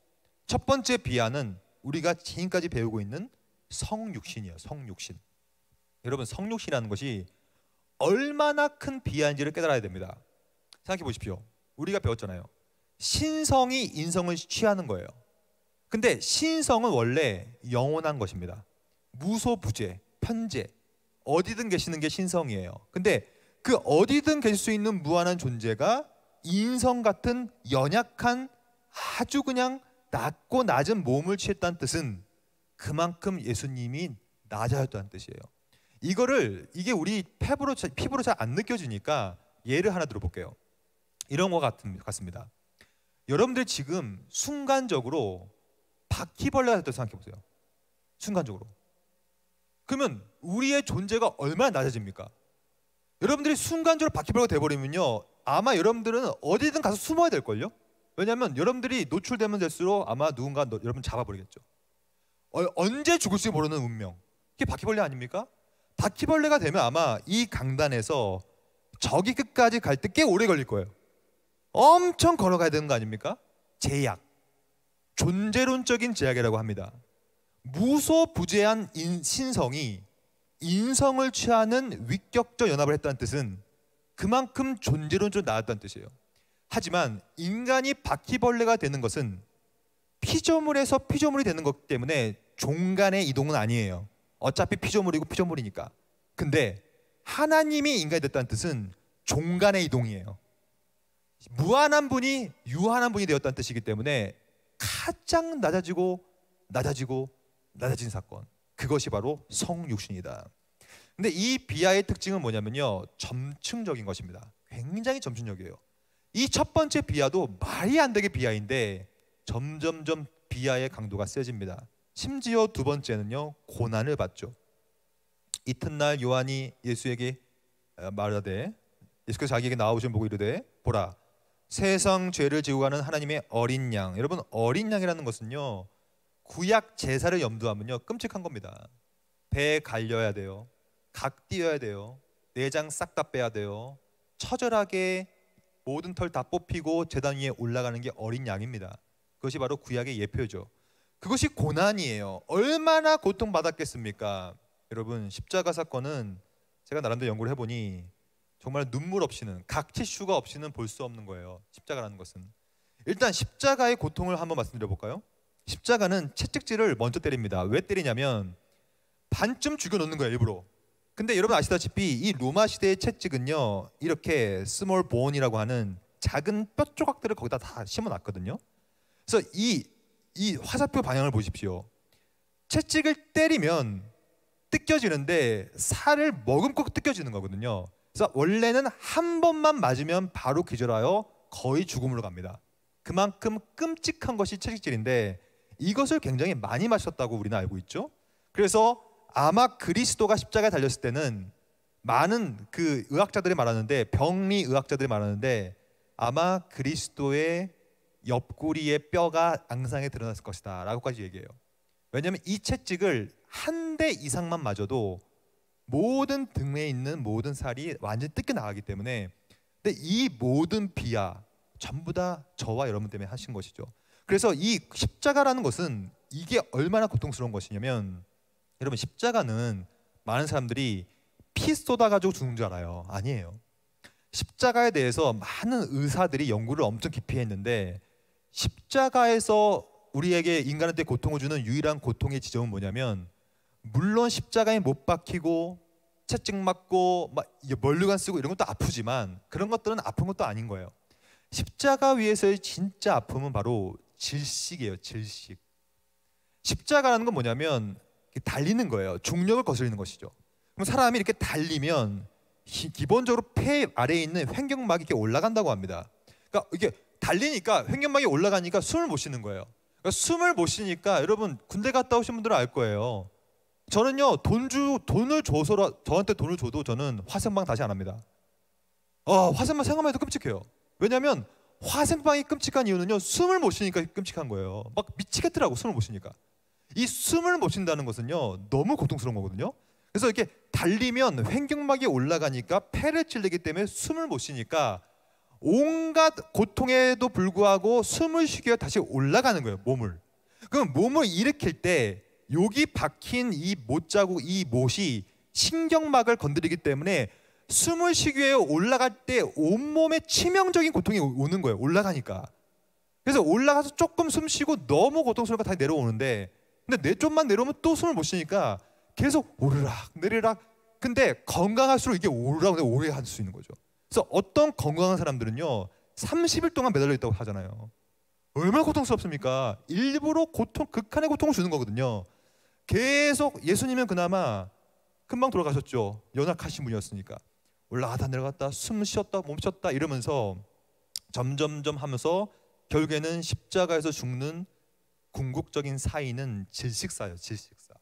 S1: 첫 번째 비하는 우리가 지금까지 배우고 있는 성육신이에요. 성육신. 여러분, 성육신이라는 것이 얼마나 큰 비하인지를 깨달아야 됩니다. 생각해 보십시오. 우리가 배웠잖아요. 신성이 인성을 취하는 거예요. 근데 신성은 원래 영원한 것입니다. 무소부재, 편재, 어디든 계시는 게 신성이에요. 근데 그 어디든 계실 수 있는 무한한 존재가 인성 같은 연약한 아주 그냥 낮고 낮은 몸을 취했다는 뜻은 그만큼 예수님이 낮아졌다는 뜻이에요. 이게 우리 피부로 잘 안 느껴지니까 예를 하나 들어볼게요. 이런 것 같습니다. 여러분들 지금 순간적으로 바퀴벌레가 됐다고 생각해 보세요. 순간적으로. 그러면 우리의 존재가 얼마나 낮아집니까? 여러분들이 순간적으로 바퀴벌레가 돼버리면요, 아마 여러분들은 어디든 가서 숨어야 될걸요? 왜냐하면 여러분들이 노출되면 될수록 아마 누군가 여러분 잡아버리겠죠. 언제 죽을지 모르는 운명. 그게 바퀴벌레 아닙니까? 바퀴벌레가 되면 아마 이 강단에서 저기 끝까지 갈 때 꽤 오래 걸릴 거예요. 엄청 걸어가야 되는 거 아닙니까? 제약, 존재론적인 제약이라고 합니다. 무소부재한 신성이 인성을 취하는 위격적 연합을 했다는 뜻은 그만큼 존재론적으로 나았다는 뜻이에요. 하지만 인간이 바퀴벌레가 되는 것은 피조물에서 피조물이 되는 것 때문에 종간의 이동은 아니에요. 어차피 피조물이고 피조물이니까. 근데 하나님이 인간이 됐다는 뜻은 종간의 이동이에요. 무한한 분이 유한한 분이 되었다는 뜻이기 때문에 가장 낮아지고 낮아진 사건, 그것이 바로 성육신이다. 근데 이 비하의 특징은 뭐냐면요, 점층적인 것입니다. 굉장히 점층적이에요. 이 첫 번째 비하도 말이 안 되게 비하인데 점점점 비하의 강도가 세집니다. 심지어 두 번째는요, 고난을 받죠. 이튿날 요한이 예수에게 말하되, 예수께서 자기에게 나오시면 보고 이르되, 보라, 세상 죄를 지고 가는 하나님의 어린 양. 여러분, 어린 양이라는 것은요, 구약 제사를 염두하면요, 끔찍한 겁니다. 배 갈려야 돼요. 각 띄어야 돼요. 내장 싹 다 빼야 돼요. 처절하게 모든 털 다 뽑히고 제단 위에 올라가는 게 어린 양입니다. 그것이 바로 구약의 예표죠. 그것이 고난이에요. 얼마나 고통받았겠습니까? 여러분, 십자가 사건은 제가 나름대로 연구를 해보니 정말 눈물 없이는, 각 티슈가 없이는 볼 수 없는 거예요. 십자가라는 것은. 일단 십자가의 고통을 한번 말씀드려 볼까요? 십자가는 채찍질을 먼저 때립니다. 왜 때리냐면 반쯤 죽여놓는 거예요, 일부러. 근데 여러분 아시다시피 이 로마 시대의 채찍은요, 이렇게 스몰 본이라고 하는 작은 뼈 조각들을 거기다 다 심어놨거든요. 그래서 이 화살표 방향을 보십시오. 채찍을 때리면 뜯겨지는데 살을 머금고 뜯겨지는 거거든요. 그래서 원래는 한 번만 맞으면 바로 기절하여 거의 죽음으로 갑니다. 그만큼 끔찍한 것이 채찍질인데 이것을 굉장히 많이 맞췄다고 우리는 알고 있죠. 그래서 아마 그리스도가 십자가에 달렸을 때는 많은 그 의학자들이 말하는데, 병리 의학자들이 말하는데 아마 그리스도의 옆구리의 뼈가 앙상에 드러났을 것이다 라고까지 얘기해요. 왜냐하면 이 채찍을 한 대 이상만 맞아도 모든 등에 있는 모든 살이 완전히 뜯겨 나가기 때문에, 근데 이 모든 비하 전부 다 저와 여러분 때문에 하신 것이죠. 그래서 이 십자가라는 것은 이게 얼마나 고통스러운 것이냐면, 여러분, 십자가는 많은 사람들이 피 쏟아가지고 죽는 줄 알아요. 아니에요. 십자가에 대해서 많은 의사들이 연구를 엄청 깊이 했는데, 십자가에서 우리에게 인간한테 고통을 주는 유일한 고통의 지점은 뭐냐면, 물론 십자가에 못 박히고 채찍 맞고 막 멀리간 쓰고 이런 것도 아프지만 그런 것들은 아픈 것도 아닌 거예요. 십자가 위에서의 진짜 아픔은 바로 질식이에요. 질식. 십자가라는 건 뭐냐면 달리는 거예요. 중력을 거스르는 것이죠. 그럼 사람이 이렇게 달리면 기본적으로 폐 아래에 있는 횡격막이 이렇게 올라간다고 합니다. 그러니까 이게 달리니까 횡격막이 올라가니까 숨을 못 쉬는 거예요. 그러니까 숨을 못 쉬니까 여러분 군대 갔다 오신 분들은 알 거예요. 저는요 돈을 줘서 저한테 돈을 줘도 저는 화생방 다시 안 합니다. 화생방 생각만 해도 끔찍해요. 왜냐하면 화생방이 끔찍한 이유는요 숨을 못 쉬니까 끔찍한 거예요. 막 미치겠더라고 숨을 못 쉬니까. 이 숨을 못 쉰다는 것은요 너무 고통스러운 거거든요. 그래서 이렇게 달리면 횡격막이 올라가니까 폐를 찔리기 때문에 숨을 못 쉬니까 온갖 고통에도 불구하고 숨을 쉬게 다시 올라가는 거예요 몸을. 그럼 몸을 일으킬 때 여기 박힌 이 못자국 이 못이 신경막을 건드리기 때문에 숨을 쉬기 위해 올라갈 때 온몸에 치명적인 고통이 오는 거예요. 올라가니까. 그래서 올라가서 조금 숨 쉬고 너무 고통스러우니까 다시 내려오는데 근데 좀만 내려오면 또 숨을 못 쉬니까 계속 오르락 내리락. 근데 건강할수록 이게 오르락 오래 할 수 있는 거죠. 그래서 어떤 건강한 사람들은요 30일 동안 매달려 있다고 하잖아요. 얼마나 고통스럽습니까? 일부러 극한의 고통을 주는 거거든요. 계속 예수님은 그나마 금방 돌아가셨죠. 연약하신 분이었으니까. 올라가다 내려갔다 숨 쉬었다 멈췄다 이러면서 점점점 하면서 결국에는 십자가에서 죽는 궁극적인 사인은 질식사예요. 질식사.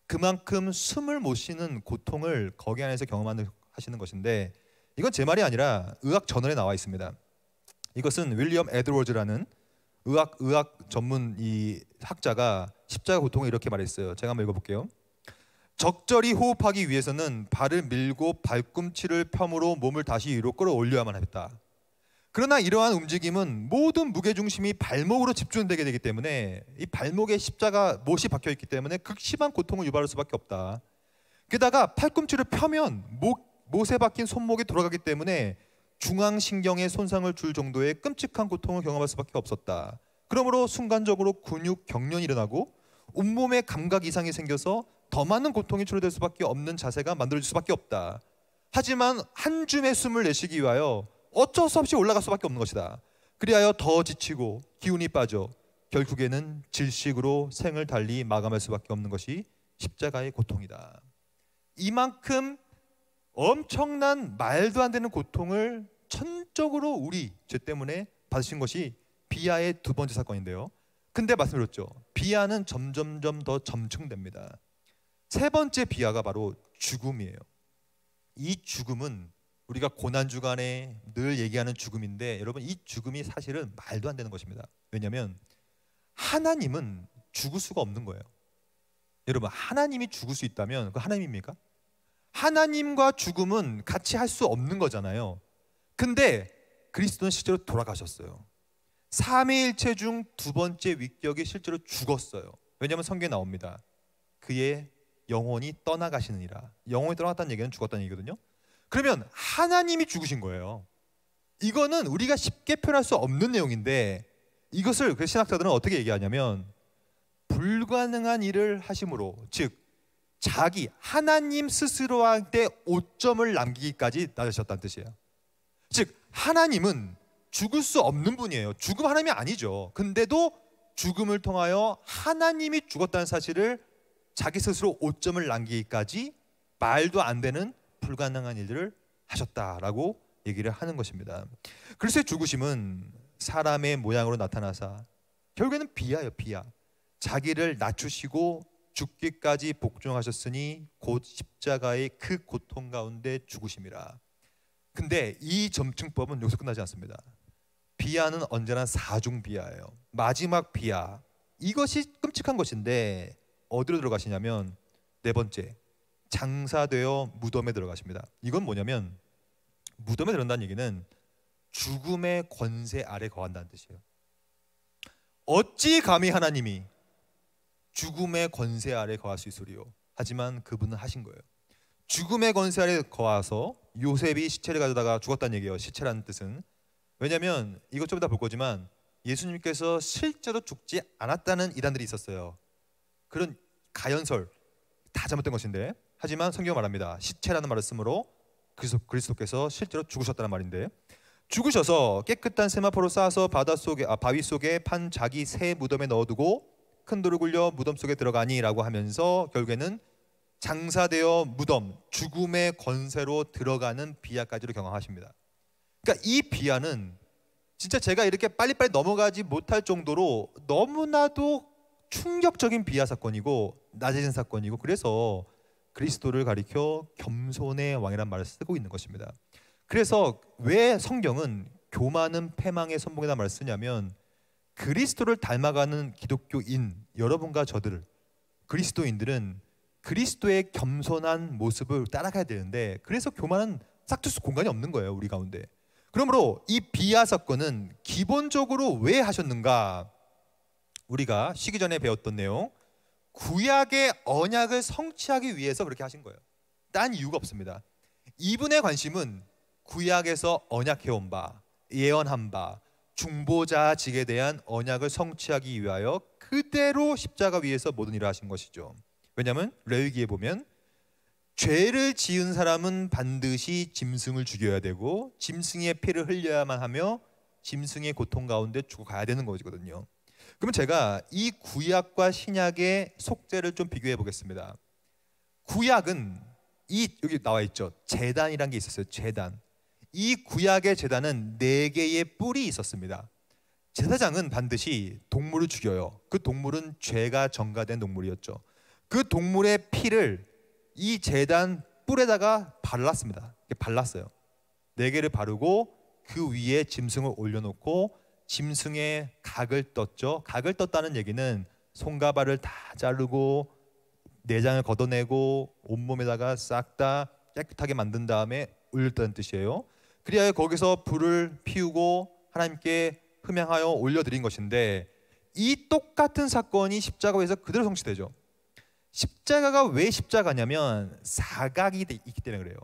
S1: 그만큼 숨을 못 쉬는 고통을 거기 안에서 경험하시는 것인데 이건 제 말이 아니라 의학 저널에 나와 있습니다. 이것은 윌리엄 에드워즈라는 의학 전문 이 학자가 십자가 고통을 이렇게 말했어요. 제가 한번 읽어볼게요. 적절히 호흡하기 위해서는 발을 밀고 발꿈치를 펴므로 몸을 다시 위로 끌어올려야만 했다. 그러나 이러한 움직임은 모든 무게중심이 발목으로 집중되게 되기 때문에 이 발목에 십자가 못이 박혀있기 때문에 극심한 고통을 유발할 수밖에 없다. 게다가 팔꿈치를 펴면 못에 박힌 손목이 돌아가기 때문에 중앙신경에 손상을 줄 정도의 끔찍한 고통을 경험할 수밖에 없었다. 그러므로 순간적으로 근육 경련이 일어나고 온몸에 감각 이상이 생겨서 더 많은 고통이 초래될 수밖에 없는 자세가 만들어질 수밖에 없다. 하지만 한 줌의 숨을 내쉬기 위하여 어쩔 수 없이 올라갈 수밖에 없는 것이다. 그리하여 더 지치고 기운이 빠져 결국에는 질식으로 생을 달리 마감할 수밖에 없는 것이 십자가의 고통이다. 이만큼 엄청난 말도 안 되는 고통을 천적으로 우리 죄 때문에 받으신 것이 비아의 두 번째 사건인데요. 근데 말씀드렸죠. 비아는 점점점 더 점층됩니다. 세 번째 비아가 바로 죽음이에요. 이 죽음은 우리가 고난주간에 늘 얘기하는 죽음인데 여러분 이 죽음이 사실은 말도 안 되는 것입니다. 왜냐하면 하나님은 죽을 수가 없는 거예요. 여러분 하나님이 죽을 수 있다면 그 하나님입니까? 하나님과 죽음은 같이 할 수 없는 거잖아요. 근데 그리스도는 실제로 돌아가셨어요. 삼위일체 중 두 번째 위격이 실제로 죽었어요. 왜냐하면 성경에 나옵니다. 그의 영혼이 떠나가시느니라. 영혼이 떠나갔다는 얘기는 죽었다는 얘기거든요. 그러면 하나님이 죽으신 거예요. 이거는 우리가 쉽게 표현할 수 없는 내용인데 이것을 그 신학자들은 어떻게 얘기하냐면 불가능한 일을 하심으로, 즉 자기 하나님 스스로한테 오점을 남기기까지 나으셨다는 뜻이에요. 즉 하나님은 죽을 수 없는 분이에요. 죽음 하나님이 아니죠. 근데도 죽음을 통하여 하나님이 죽었다는 사실을 자기 스스로 오점을 남기기까지 말도 안 되는 불가능한 일들을 하셨다라고 얘기를 하는 것입니다. 그리스도의 죽으심은 사람의 모양으로 나타나사 결국에는 비아예요. 비아. 자기를 낮추시고 죽기까지 복종하셨으니 곧 십자가의 그 고통 가운데 죽으심이라. 근데 이 점층법은 여기서 끝나지 않습니다. 비아는 언제나 사중 비아예요. 마지막 비아. 이것이 끔찍한 것인데 어디로 들어가시냐면 네 번째, 장사되어 무덤에 들어가십니다. 이건 뭐냐면 무덤에 들어간다는 얘기는 죽음의 권세 아래 거한다는 뜻이에요. 어찌 감히 하나님이 죽음의 권세 아래 거할 수 있으리요. 하지만 그분은 하신 거예요. 죽음의 권세 아래 거하서 요셉이 시체를 가져다가 죽었다는 얘기예요. 시체라는 뜻은. 왜냐하면 이것 좀 이따 볼 거지만 예수님께서 실제로 죽지 않았다는 이단들이 있었어요. 그런 가연설 다 잘못된 것인데, 하지만 성경은 말합니다. 시체라는 말을 쓰므로 그리스도께서 실제로 죽으셨다는 말인데, 죽으셔서 깨끗한 세마포로 싸서 바위 속에 판 자기 새 무덤에 넣어두고 큰 돌을 굴려 무덤 속에 들어가니라고 하면서 결국에는 장사되어 무덤, 죽음의 권세로 들어가는 비하까지도 경험하십니다. 그러니까 이 비하는 진짜 제가 이렇게 빨리빨리 넘어가지 못할 정도로 너무나도 충격적인 비하 사건이고 낮아진 사건이고, 그래서 그리스도를 가리켜 겸손의 왕이란 말을 쓰고 있는 것입니다. 그래서 왜 성경은 교만은 패망의 선봉이라는 말을 쓰냐면, 그리스도를 닮아가는 기독교인 여러분과 저들, 그리스도인들은 그리스도의 겸손한 모습을 따라가야 되는데, 그래서 교만은 싹쓸 공간이 없는 거예요, 우리 가운데. 그러므로 이 비하 사건은 기본적으로 왜 하셨는가? 우리가 쉬기 전에 배웠던 내용, 구약의 언약을 성취하기 위해서 그렇게 하신 거예요. 딴 이유가 없습니다. 이분의 관심은 구약에서 언약해온 바, 예언한 바, 중보자직에 대한 언약을 성취하기 위하여 그대로 십자가 위에서 모든 일을 하신 것이죠. 왜냐하면 레위기에 보면 죄를 지은 사람은 반드시 짐승을 죽여야 되고 짐승의 피를 흘려야만 하며 짐승의 고통 가운데 죽어가야 되는 거거든요. 그러면 제가 이 구약과 신약의 속죄를 좀 비교해 보겠습니다. 구약은 여기 나와 있죠. 제단이란 게 있었어요. 제단. 이 구약의 제단은 4개의 뿔이 있었습니다. 제사장은 반드시 동물을 죽여요. 그 동물은 죄가 전가된 동물이었죠. 그 동물의 피를 이 제단 뿔에다가 발랐습니다. 발랐어요. 4개를 바르고 그 위에 짐승을 올려놓고 짐승의 각을 떴죠. 각을 떴다는 얘기는 손과 발을 다 자르고 내장을 걷어내고 온몸에다가 싹 다 깨끗하게 만든 다음에 올렸다는 뜻이에요. 그리하여 거기서 불을 피우고 하나님께 흠양하여 올려드린 것인데, 이 똑같은 사건이 십자가에서 그대로 성취되죠. 십자가가 왜 십자가냐면 사각이 있기 때문에 그래요.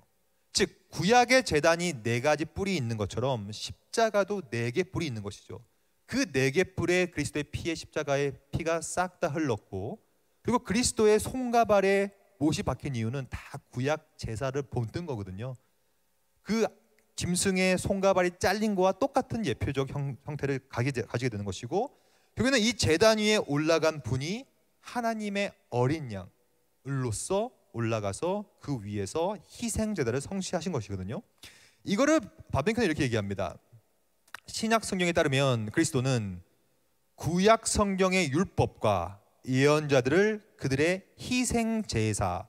S1: 즉 구약의 제단이 4가지 뿔이 있는 것처럼 십자가도 4개 뿔이 있는 것이죠. 그 4개 뿔에 그리스도의 피에 십자가의 피가 싹 다 흘렀고, 그리고 그리스도의 손과 발에 못이 박힌 이유는 다 구약 제사를 본뜬 거거든요. 그 짐승의 손과 발이 잘린 거와 똑같은 예표적 형태를 가지게 되는 것이고, 결국에는 이 제단 위에 올라간 분이 하나님의 어린 양으로서 올라가서 그 위에서 희생 제단을 성취하신 것이거든요. 이거를 바빙컨은 이렇게 얘기합니다. 신약 성경에 따르면 그리스도는 구약 성경의 율법과 예언자들을 그들의 희생 제사,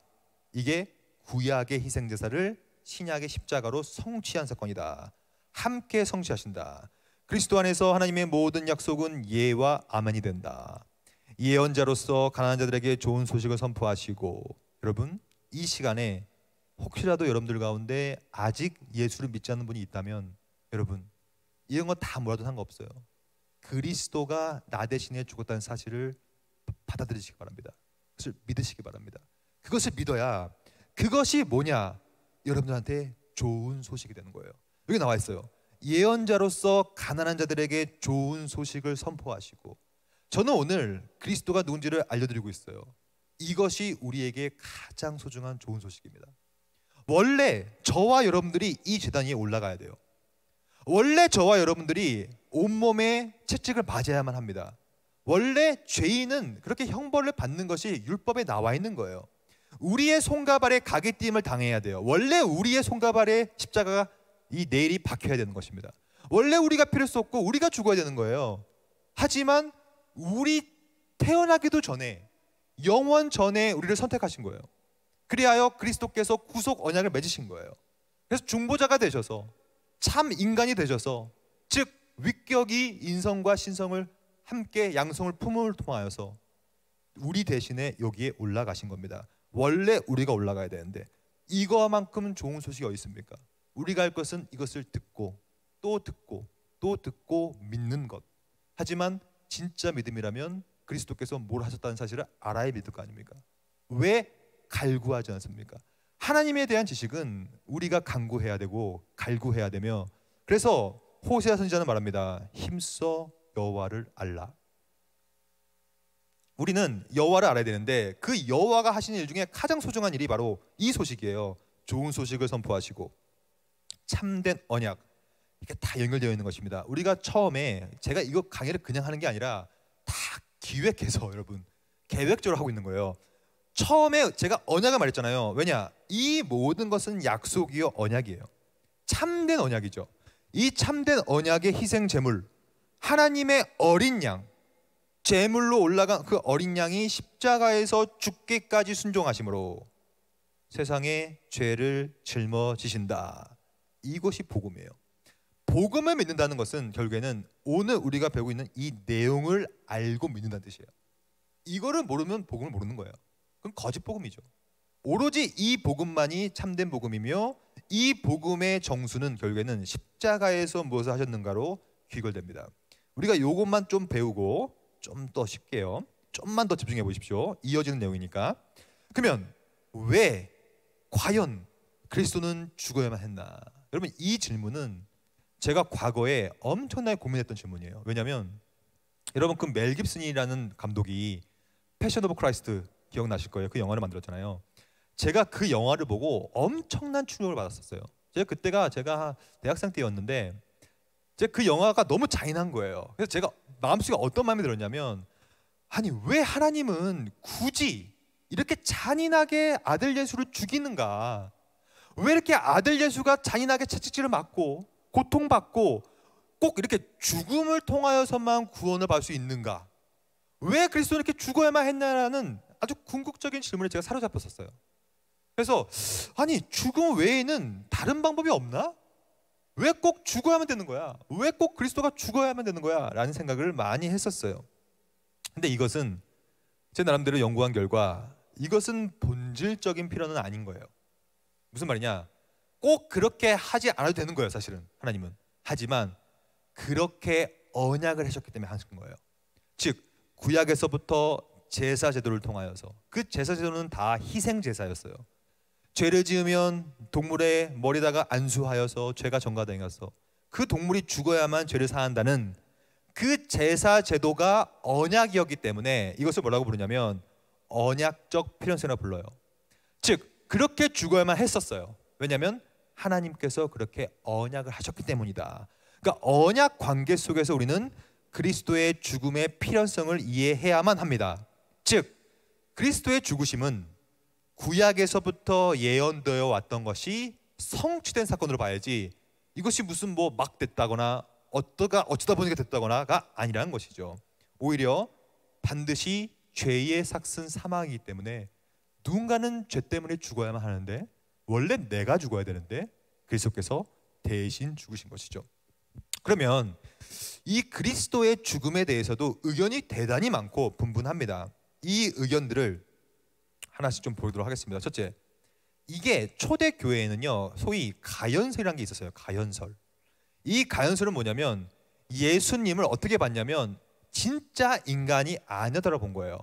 S1: 이게 구약의 희생 제사를 신약의 십자가로 성취한 사건이다. 함께 성취하신다. 그리스도 안에서 하나님의 모든 약속은 예와 아멘이 된다. 예언자로서 가난한 자들에게 좋은 소식을 선포하시고, 여러분 이 시간에 혹시라도 여러분들 가운데 아직 예수를 믿지 않는 분이 있다면, 여러분 이런 거 다 뭐라도 상관없어요. 그리스도가 나 대신에 죽었다는 사실을 받아들이시기 바랍니다. 그것을 믿으시기 바랍니다. 그것을 믿어야 그것이 뭐냐? 여러분들한테 좋은 소식이 되는 거예요. 여기 나와 있어요. 예언자로서 가난한 자들에게 좋은 소식을 선포하시고, 저는 오늘 그리스도가 누군지를 알려드리고 있어요. 이것이 우리에게 가장 소중한 좋은 소식입니다. 원래 저와 여러분들이 이 제단 위에 올라가야 돼요. 원래 저와 여러분들이 온몸에 채찍을 맞아야만 합니다. 원래 죄인은 그렇게 형벌을 받는 것이 율법에 나와 있는 거예요. 우리의 손과 발에 각의 띠임을 당해야 돼요. 원래 우리의 손과 발에 십자가가 이 네일이 박혀야 되는 것입니다. 원래 우리가 피를 쏟고 우리가 죽어야 되는 거예요. 하지만 우리 태어나기도 전에, 영원 전에 우리를 선택하신 거예요. 그리하여 그리스도께서 구속 언약을 맺으신 거예요. 그래서 중보자가 되셔서 참 인간이 되셔서, 즉 위격이 인성과 신성을 함께 양성을 품음을 통하여서 우리 대신에 여기에 올라가신 겁니다. 원래 우리가 올라가야 되는데 이거만큼 좋은 소식이 어디 있습니까? 우리가 할 것은 이것을 듣고 또 듣고 또 듣고 믿는 것. 하지만 진짜 믿음이라면 그리스도께서 뭘 하셨다는 사실을 알아야 믿을 거 아닙니까? 왜 갈구하지 않습니까? 하나님에 대한 지식은 우리가 간구해야 되고 갈구해야 되며, 그래서 호세아 선지자는 말합니다. 힘써 여호와를 알라. 우리는 여호와를 알아야 되는데 그 여호와가 하시는 일 중에 가장 소중한 일이 바로 이 소식이에요. 좋은 소식을 선포하시고 참된 언약, 이게 다 연결되어 있는 것입니다. 우리가 처음에, 제가 이거 강의를 그냥 하는 게 아니라 다 기획해서 여러분 계획적으로 하고 있는 거예요. 처음에 제가 언약을 말했잖아요. 왜냐? 이 모든 것은 약속이요 언약이에요. 참된 언약이죠. 이 참된 언약의 희생 제물, 하나님의 어린 양, 제물로 올라간 그 어린 양이 십자가에서 죽기까지 순종하심으로 세상의 죄를 짊어지신다. 이것이 복음이에요. 복음을 믿는다는 것은 결국에는 오늘 우리가 배우고 있는 이 내용을 알고 믿는다는 뜻이에요. 이거를 모르면 복음을 모르는 거예요. 그건 거짓 복음이죠. 오로지 이 복음만이 참된 복음이며 이 복음의 정수는 결국에는 십자가에서 무엇을 하셨는가로 귀결됩니다. 우리가 이것만 좀 배우고 좀 더 쉽게요. 좀만 더 집중해 보십시오. 이어지는 내용이니까. 그러면 왜 과연 그리스도는 죽어야만 했나? 여러분 이 질문은 제가 과거에 엄청나게 고민했던 질문이에요. 왜냐하면 여러분 그 멜 깁슨이라는 감독이 패션 오브 크라이스트 기억나실 거예요. 그 영화를 만들었잖아요. 제가 그 영화를 보고 엄청난 충격을 받았었어요. 제가 대학생 때였는데 제가 그 영화가 너무 잔인한 거예요. 그래서 제가 마음속에 어떤 마음이 들었냐면 아니 왜 하나님은 굳이 이렇게 잔인하게 아들 예수를 죽이는가? 왜 이렇게 아들 예수가 잔인하게 채찍질을 맞고 고통받고 꼭 이렇게 죽음을 통하여서만 구원을 받을 수 있는가? 왜 그리스도는 이렇게 죽어야만 했나라는 아주 궁극적인 질문에 제가 사로잡혔었어요. 그래서 아니 죽음 외에는 다른 방법이 없나? 왜 꼭 죽어야만 되는 거야? 왜 꼭 그리스도가 죽어야만 되는 거야? 라는 생각을 많이 했었어요. 근데 이것은 제 나름대로 연구한 결과 이것은 본질적인 필요는 아닌 거예요. 무슨 말이냐? 꼭 그렇게 하지 않아도 되는 거예요. 사실은 하나님은. 하지만 그렇게 언약을 하셨기 때문에 하신 거예요. 즉 구약에서부터 제사 제도를 통하여서 그 제사 제도는 다 희생 제사였어요. 죄를 지으면 동물의 머리다가 안수하여서 죄가 전가되어서 그 동물이 죽어야만 죄를 사한다는 그 제사 제도가 언약이었기 때문에 이것을 뭐라고 부르냐면 언약적 필연성이라고 불러요. 즉 그렇게 죽어야만 했었어요. 왜냐하면 하나님께서 그렇게 언약을 하셨기 때문이다. 그러니까 언약 관계 속에서 우리는 그리스도의 죽음의 필연성을 이해해야만 합니다. 즉 그리스도의 죽으심은 구약에서부터 예언되어 왔던 것이 성취된 사건으로 봐야지 이것이 무슨 뭐 막 됐다거나 어쩌다 보니까 됐다거나가 아니라는 것이죠. 오히려 반드시 죄의 삭슨 사망이기 때문에 누군가는 죄 때문에 죽어야만 하는데 원래 내가 죽어야 되는데 그리스도께서 대신 죽으신 것이죠. 그러면 이 그리스도의 죽음에 대해서도 의견이 대단히 많고 분분합니다. 이 의견들을 하나씩 좀 보도록 하겠습니다. 첫째, 이게 초대 교회에는요 소위 가연설이라는 게 있었어요. 가연설. 이 가연설은 뭐냐면 예수님을 어떻게 봤냐면 진짜 인간이 아니더라 본 거예요.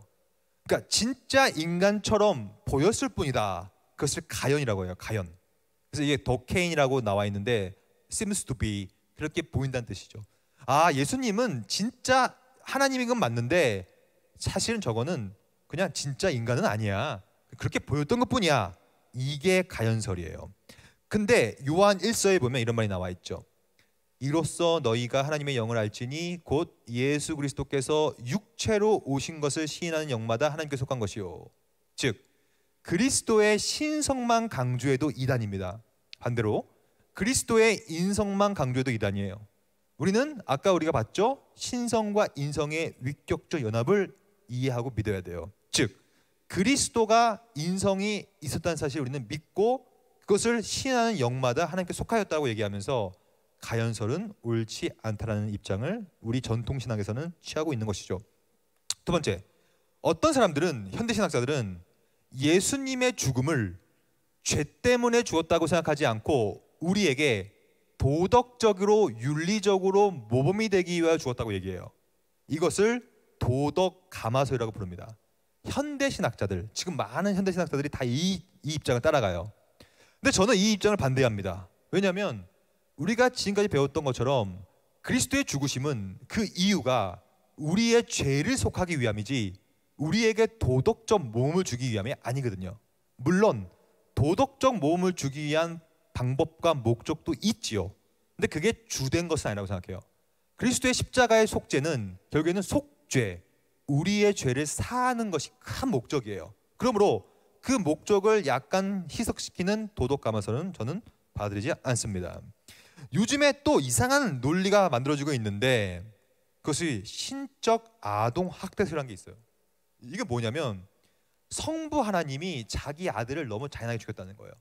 S1: 그러니까 진짜 인간처럼 보였을 뿐이다. 그것을 가연이라고 해요. 가연. 그래서 이게 더케인이라고 나와 있는데 seems to be 그렇게 보인다는 뜻이죠. 아 예수님은 진짜 하나님인 건 맞는데 사실은 저거는 그냥 진짜 인간은 아니야. 그렇게 보였던 것뿐이야. 이게 가연설이에요. 근데 요한 1서에 보면 이런 말이 나와 있죠. 이로써 너희가 하나님의 영을 알지니 곧 예수 그리스도께서 육체로 오신 것을 시인하는 영마다 하나님께 속한 것이요. 즉 그리스도의 신성만 강조해도 이단입니다. 반대로 그리스도의 인성만 강조해도 이단이에요. 우리는 아까 우리가 봤죠? 신성과 인성의 위격적 연합을 이해하고 믿어야 돼요. 즉 그리스도가 인성이 있었다는 사실을 우리는 믿고 그것을 시인하는 영마다 하나님께 속하였다고 얘기하면서 가연설은 옳지 않다라는 입장을 우리 전통신학에서는 취하고 있는 것이죠. 두 번째, 어떤 사람들은 현대신학자들은 예수님의 죽음을 죄 때문에 죽었다고 생각하지 않고 우리에게 도덕적으로 윤리적으로 모범이 되기 위하여 죽었다고 얘기해요. 이것을 도덕 가마설이라고 부릅니다. 현대신학자들, 지금 많은 현대신학자들이 다 이 입장을 따라가요. 근데 저는 이 입장을 반대합니다. 왜냐하면 우리가 지금까지 배웠던 것처럼 그리스도의 죽으심은 그 이유가 우리의 죄를 속하기 위함이지 우리에게 도덕적 모험을 주기 위함이 아니거든요. 물론 도덕적 모험을 주기 위한 방법과 목적도 있지요. 근데 그게 주된 것은 아니라고 생각해요. 그리스도의 십자가의 속죄는 결국에는 속죄, 우리의 죄를 사하는 것이 큰 목적이에요. 그러므로 그 목적을 약간 희석시키는 도덕 가마서는 저는 받아들이지 않습니다. 요즘에 또 이상한 논리가 만들어지고 있는데 그것이 신적 아동 학대설이라는 게 있어요. 이게 뭐냐면 성부 하나님이 자기 아들을 너무 잔인하게 죽였다는 거예요.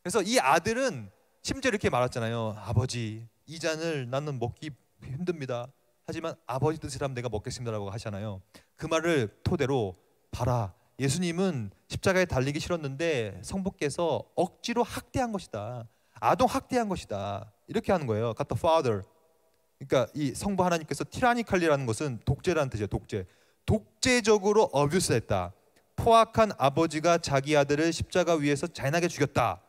S1: 그래서 이 아들은 심지어 이렇게 말했잖아요. 아버지, 이 잔을 나는 먹기 힘듭니다. 하지만 아버지 뜻이라면 내가 먹겠습니다라고 하잖아요. 그 말을 토대로 봐라, 예수님은 십자가에 달리기 싫었는데 성부께서 억지로 학대한 것이다. 아동 학대한 것이다. 이렇게 하는 거예요. God the Father. 그러니까 이 성부 하나님께서 티라니칼리라는 것은 독재라는 뜻이에요. 독재. 독재적으로 어뷰스했다. 포악한 아버지가 자기 아들을 십자가 위에서 잔인하게 죽였다.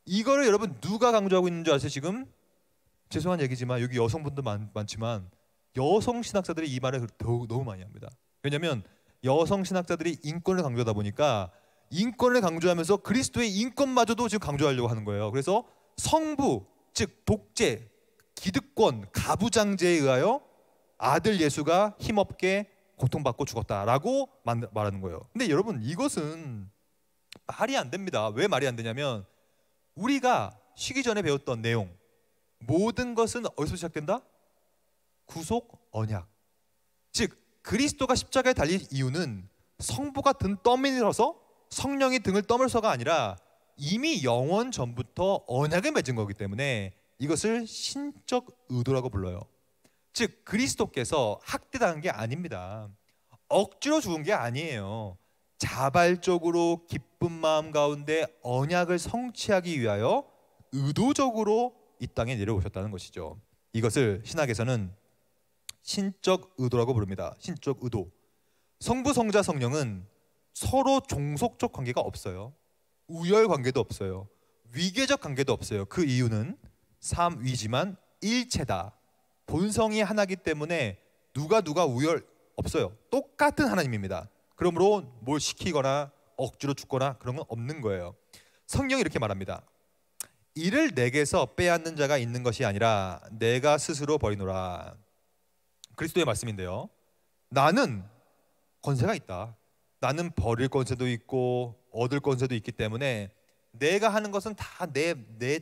S1: 이거를 여러분 누가 강조하고 있는 줄 아세요? 지금 죄송한 얘기지만 여기 여성분도 많지만 여성 신학자들이 이 말을 너무 많이 합니다. 왜냐하면 여성 신학자들이 인권을 강조하다 보니까 인권을 강조하면서 그리스도의 인권마저도 지금 강조하려고 하는 거예요. 그래서 성부, 즉 독재, 기득권, 가부장제에 의하여 아들 예수가 힘없게 고통받고 죽었다라고 말하는 거예요. 근데 여러분 이것은 말이 안 됩니다. 왜 말이 안 되냐면 우리가 쉬기 전에 배웠던 내용, 모든 것은 어디서 시작된다? 구속 언약. 즉 그리스도가 십자가에 달릴 이유는 성부가 등 떠밀어서 성령이 등을 떠밀어서가 아니라 이미 영원 전부터 언약을 맺은 거기 때문에 이것을 신적 의도라고 불러요. 즉 그리스도께서 학대당한 게 아닙니다. 억지로 죽은 게 아니에요. 자발적으로 기쁜 마음 가운데 언약을 성취하기 위하여 의도적으로 이 땅에 내려오셨다는 것이죠. 이것을 신학에서는 신적 의도라고 부릅니다. 신적 의도. 성부, 성자, 성령은 서로 종속적 관계가 없어요. 우열 관계도 없어요. 위계적 관계도 없어요. 그 이유는 삼위지만 일체다. 본성이 하나이기 때문에 누가 우열 없어요. 똑같은 하나님입니다. 그러므로 뭘 시키거나 억지로 죽거나 그런 건 없는 거예요. 성경이 이렇게 말합니다. 이를 내게서 빼앗는 자가 있는 것이 아니라 내가 스스로 버리노라. 그리스도의 말씀인데요. 나는 권세가 있다. 나는 버릴 권세도 있고 얻을 권세도 있기 때문에 내가 하는 것은 다 내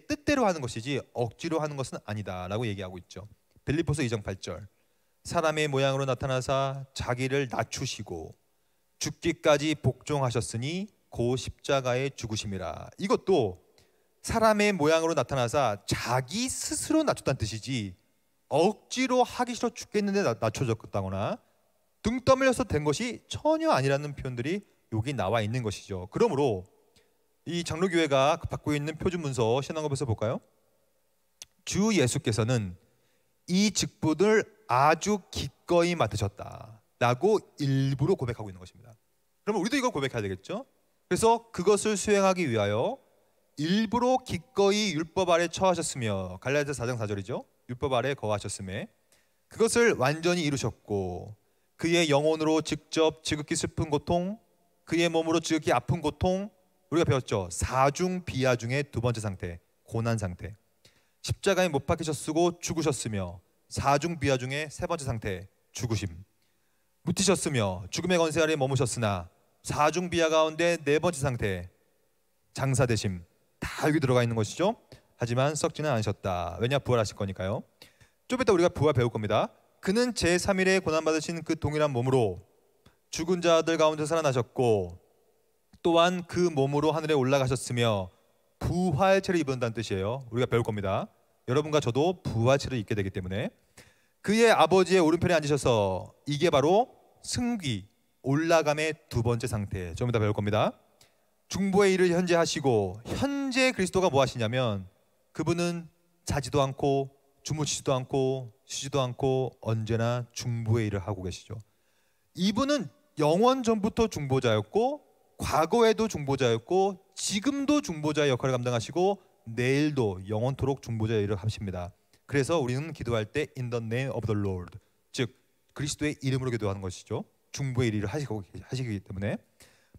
S1: 뜻대로 하는 것이지 억지로 하는 것은 아니다 라고 얘기하고 있죠. 빌립보서 2장 8절. 사람의 모양으로 나타나사 자기를 낮추시고 죽기까지 복종하셨으니 고 십자가에 죽으심이라. 이것도 사람의 모양으로 나타나사 자기 스스로 낮췄다는 뜻이지 억지로 하기 싫어 죽겠는데 낮춰졌다거나 등 떠밀려서 된 것이 전혀 아니라는 표현들이 여기 나와 있는 것이죠. 그러므로 이 장로교회가 받고 있는 표준문서 신앙법에서 볼까요? 주 예수께서는 이 직분을 아주 기꺼이 맡으셨다 라고 일부러 고백하고 있는 것입니다. 그러면 우리도 이걸 고백해야 되겠죠? 그래서 그것을 수행하기 위하여 일부러 기꺼이 율법 아래 처하셨으며, 갈라디아서 4장 4절이죠. 율법 아래 거하셨음에 그것을 완전히 이루셨고 그의 영혼으로 직접 지극히 슬픈 고통, 그의 몸으로 지극히 아픈 고통, 우리가 배웠죠. 사중 비하 중에 두 번째 상태, 고난 상태. 십자가에 못 박히셨으고 죽으셨으며 사중 비하 중에 세 번째 상태, 죽으심. 묻히셨으며 죽음의 권세 아래 머무셨으나 사중 비하 가운데 네 번째 상태, 장사되심. 다 여기 들어가 있는 것이죠. 하지만 썩지는 않으셨다. 왜냐? 부활하실 거니까요. 좀 이따 우리가 부활 배울 겁니다. 그는 제3일에 고난받으신 그 동일한 몸으로 죽은 자들 가운데 살아나셨고 또한 그 몸으로 하늘에 올라가셨으며 부활체를 입은다는 뜻이에요. 우리가 배울 겁니다. 여러분과 저도 부활체를 입게 되기 때문에 그의 아버지의 오른편에 앉으셔서 이게 바로 승귀, 올라감의 두 번째 상태. 좀 이따 배울 겁니다. 중보의 일을 현재 하시고, 현재 그리스도가 뭐 하시냐면 그분은 자지도 않고 주무시지도 않고 쉬지도 않고 언제나 중보의 일을 하고 계시죠. 이분은 영원 전부터 중보자였고 과거에도 중보자였고 지금도 중보자의 역할을 감당하시고 내일도 영원토록 중보자의 일을 하십니다. 그래서 우리는 기도할 때 In the name of the Lord, 즉 그리스도의 이름으로 기도하는 것이죠. 중보의 일을 하시기 때문에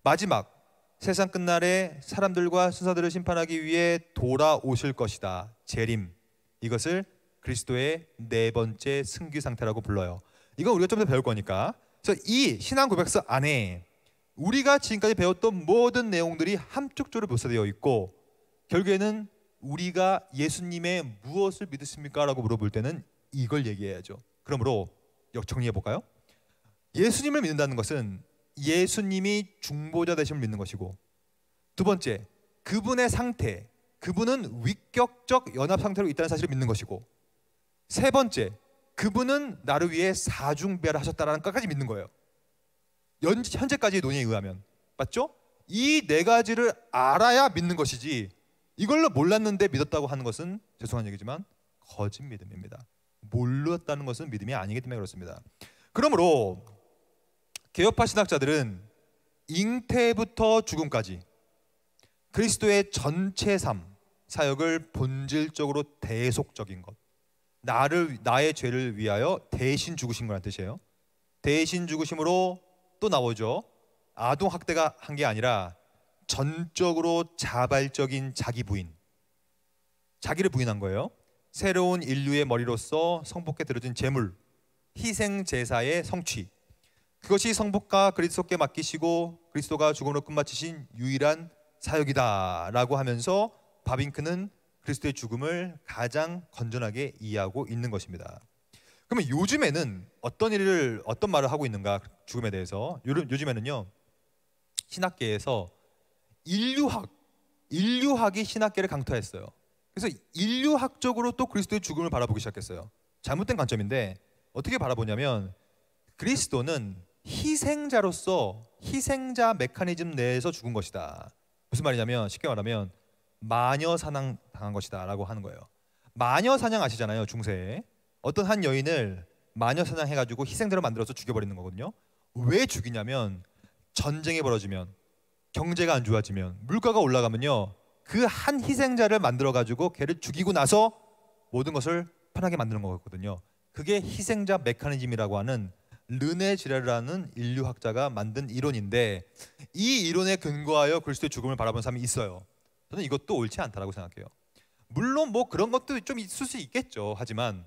S1: 마지막 세상 끝날에 사람들과 순사들을 심판하기 위해 돌아오실 것이다. 재림. 이것을 그리스도의 네 번째 승귀 상태라고 불러요. 이건 우리가 좀 더 배울 거니까 그래서 이 신앙 고백서 안에 우리가 지금까지 배웠던 모든 내용들이 함축적으로 묘사되어 있고, 결국에는 우리가 예수님의 무엇을 믿으십니까? 라고 물어볼 때는 이걸 얘기해야죠. 그러므로 정리해 볼까요? 예수님을 믿는다는 것은 예수님이 중보자 되심을 믿는 것이고, 두 번째, 그분의 상태, 그분은 위격적 연합 상태로 있다는 사실을 믿는 것이고, 세 번째, 그분은 나를 위해 사중배를 하셨다라는 것까지 믿는 거예요. 현재까지의 논의에 의하면. 맞죠? 이 네 가지를 알아야 믿는 것이지, 이걸로 몰랐는데 믿었다고 하는 것은 죄송한 얘기지만 거짓 믿음입니다. 몰랐다는 것은 믿음이 아니기 때문에 그렇습니다. 그러므로 개혁파 신학자들은 잉태부터 죽음까지 그리스도의 전체 삶, 사역을 본질적으로 대속적인 것, 나의 죄를 위하여 대신 죽으신 거란 뜻이에요. 대신 죽으심으로 또 나오죠. 아동 학대가 한 게 아니라 전적으로 자발적인 자기 부인, 자기를 부인한 거예요. 새로운 인류의 머리로서 성복에 들어진 제물, 희생 제사의 성취, 그것이 성복과 그리스도께 맡기시고 그리스도가 죽음으로 끝마치신 유일한 사역이다라고 하면서 바빙크는 그리스도의 죽음을 가장 건전하게 이해하고 있는 것입니다. 그러면 요즘에는 어떤 말을 하고 있는가, 죽음에 대해서. 요즘에는요, 신학계에서 인류학이 신학계를 강타했어요. 그래서 인류학적으로 또 그리스도의 죽음을 바라보기 시작했어요. 잘못된 관점인데, 어떻게 바라보냐면 그리스도는 희생자로서 희생자 메커니즘 내에서 죽은 것이다. 무슨 말이냐면, 쉽게 말하면 마녀 사냥 당한 것이다 라고 하는 거예요. 마녀 사냥 아시잖아요. 중세에 어떤 한 여인을 마녀 사냥해가지고 희생자로 만들어서 죽여버리는 거거든요. 왜 죽이냐면, 전쟁이 벌어지면, 경제가 안 좋아지면, 물가가 올라가면요, 그 한 희생자를 만들어가지고 걔를 죽이고 나서 모든 것을 편하게 만드는 거거든요. 그게 희생자 메커니즘이라고 하는 르네 지레르라는 인류학자가 만든 이론인데, 이 이론에 근거하여 그리스도의 죽음을 바라본 사람이 있어요. 저는 이것도 옳지 않다라고 생각해요. 물론 뭐 그런 것도 좀 있을 수 있겠죠. 하지만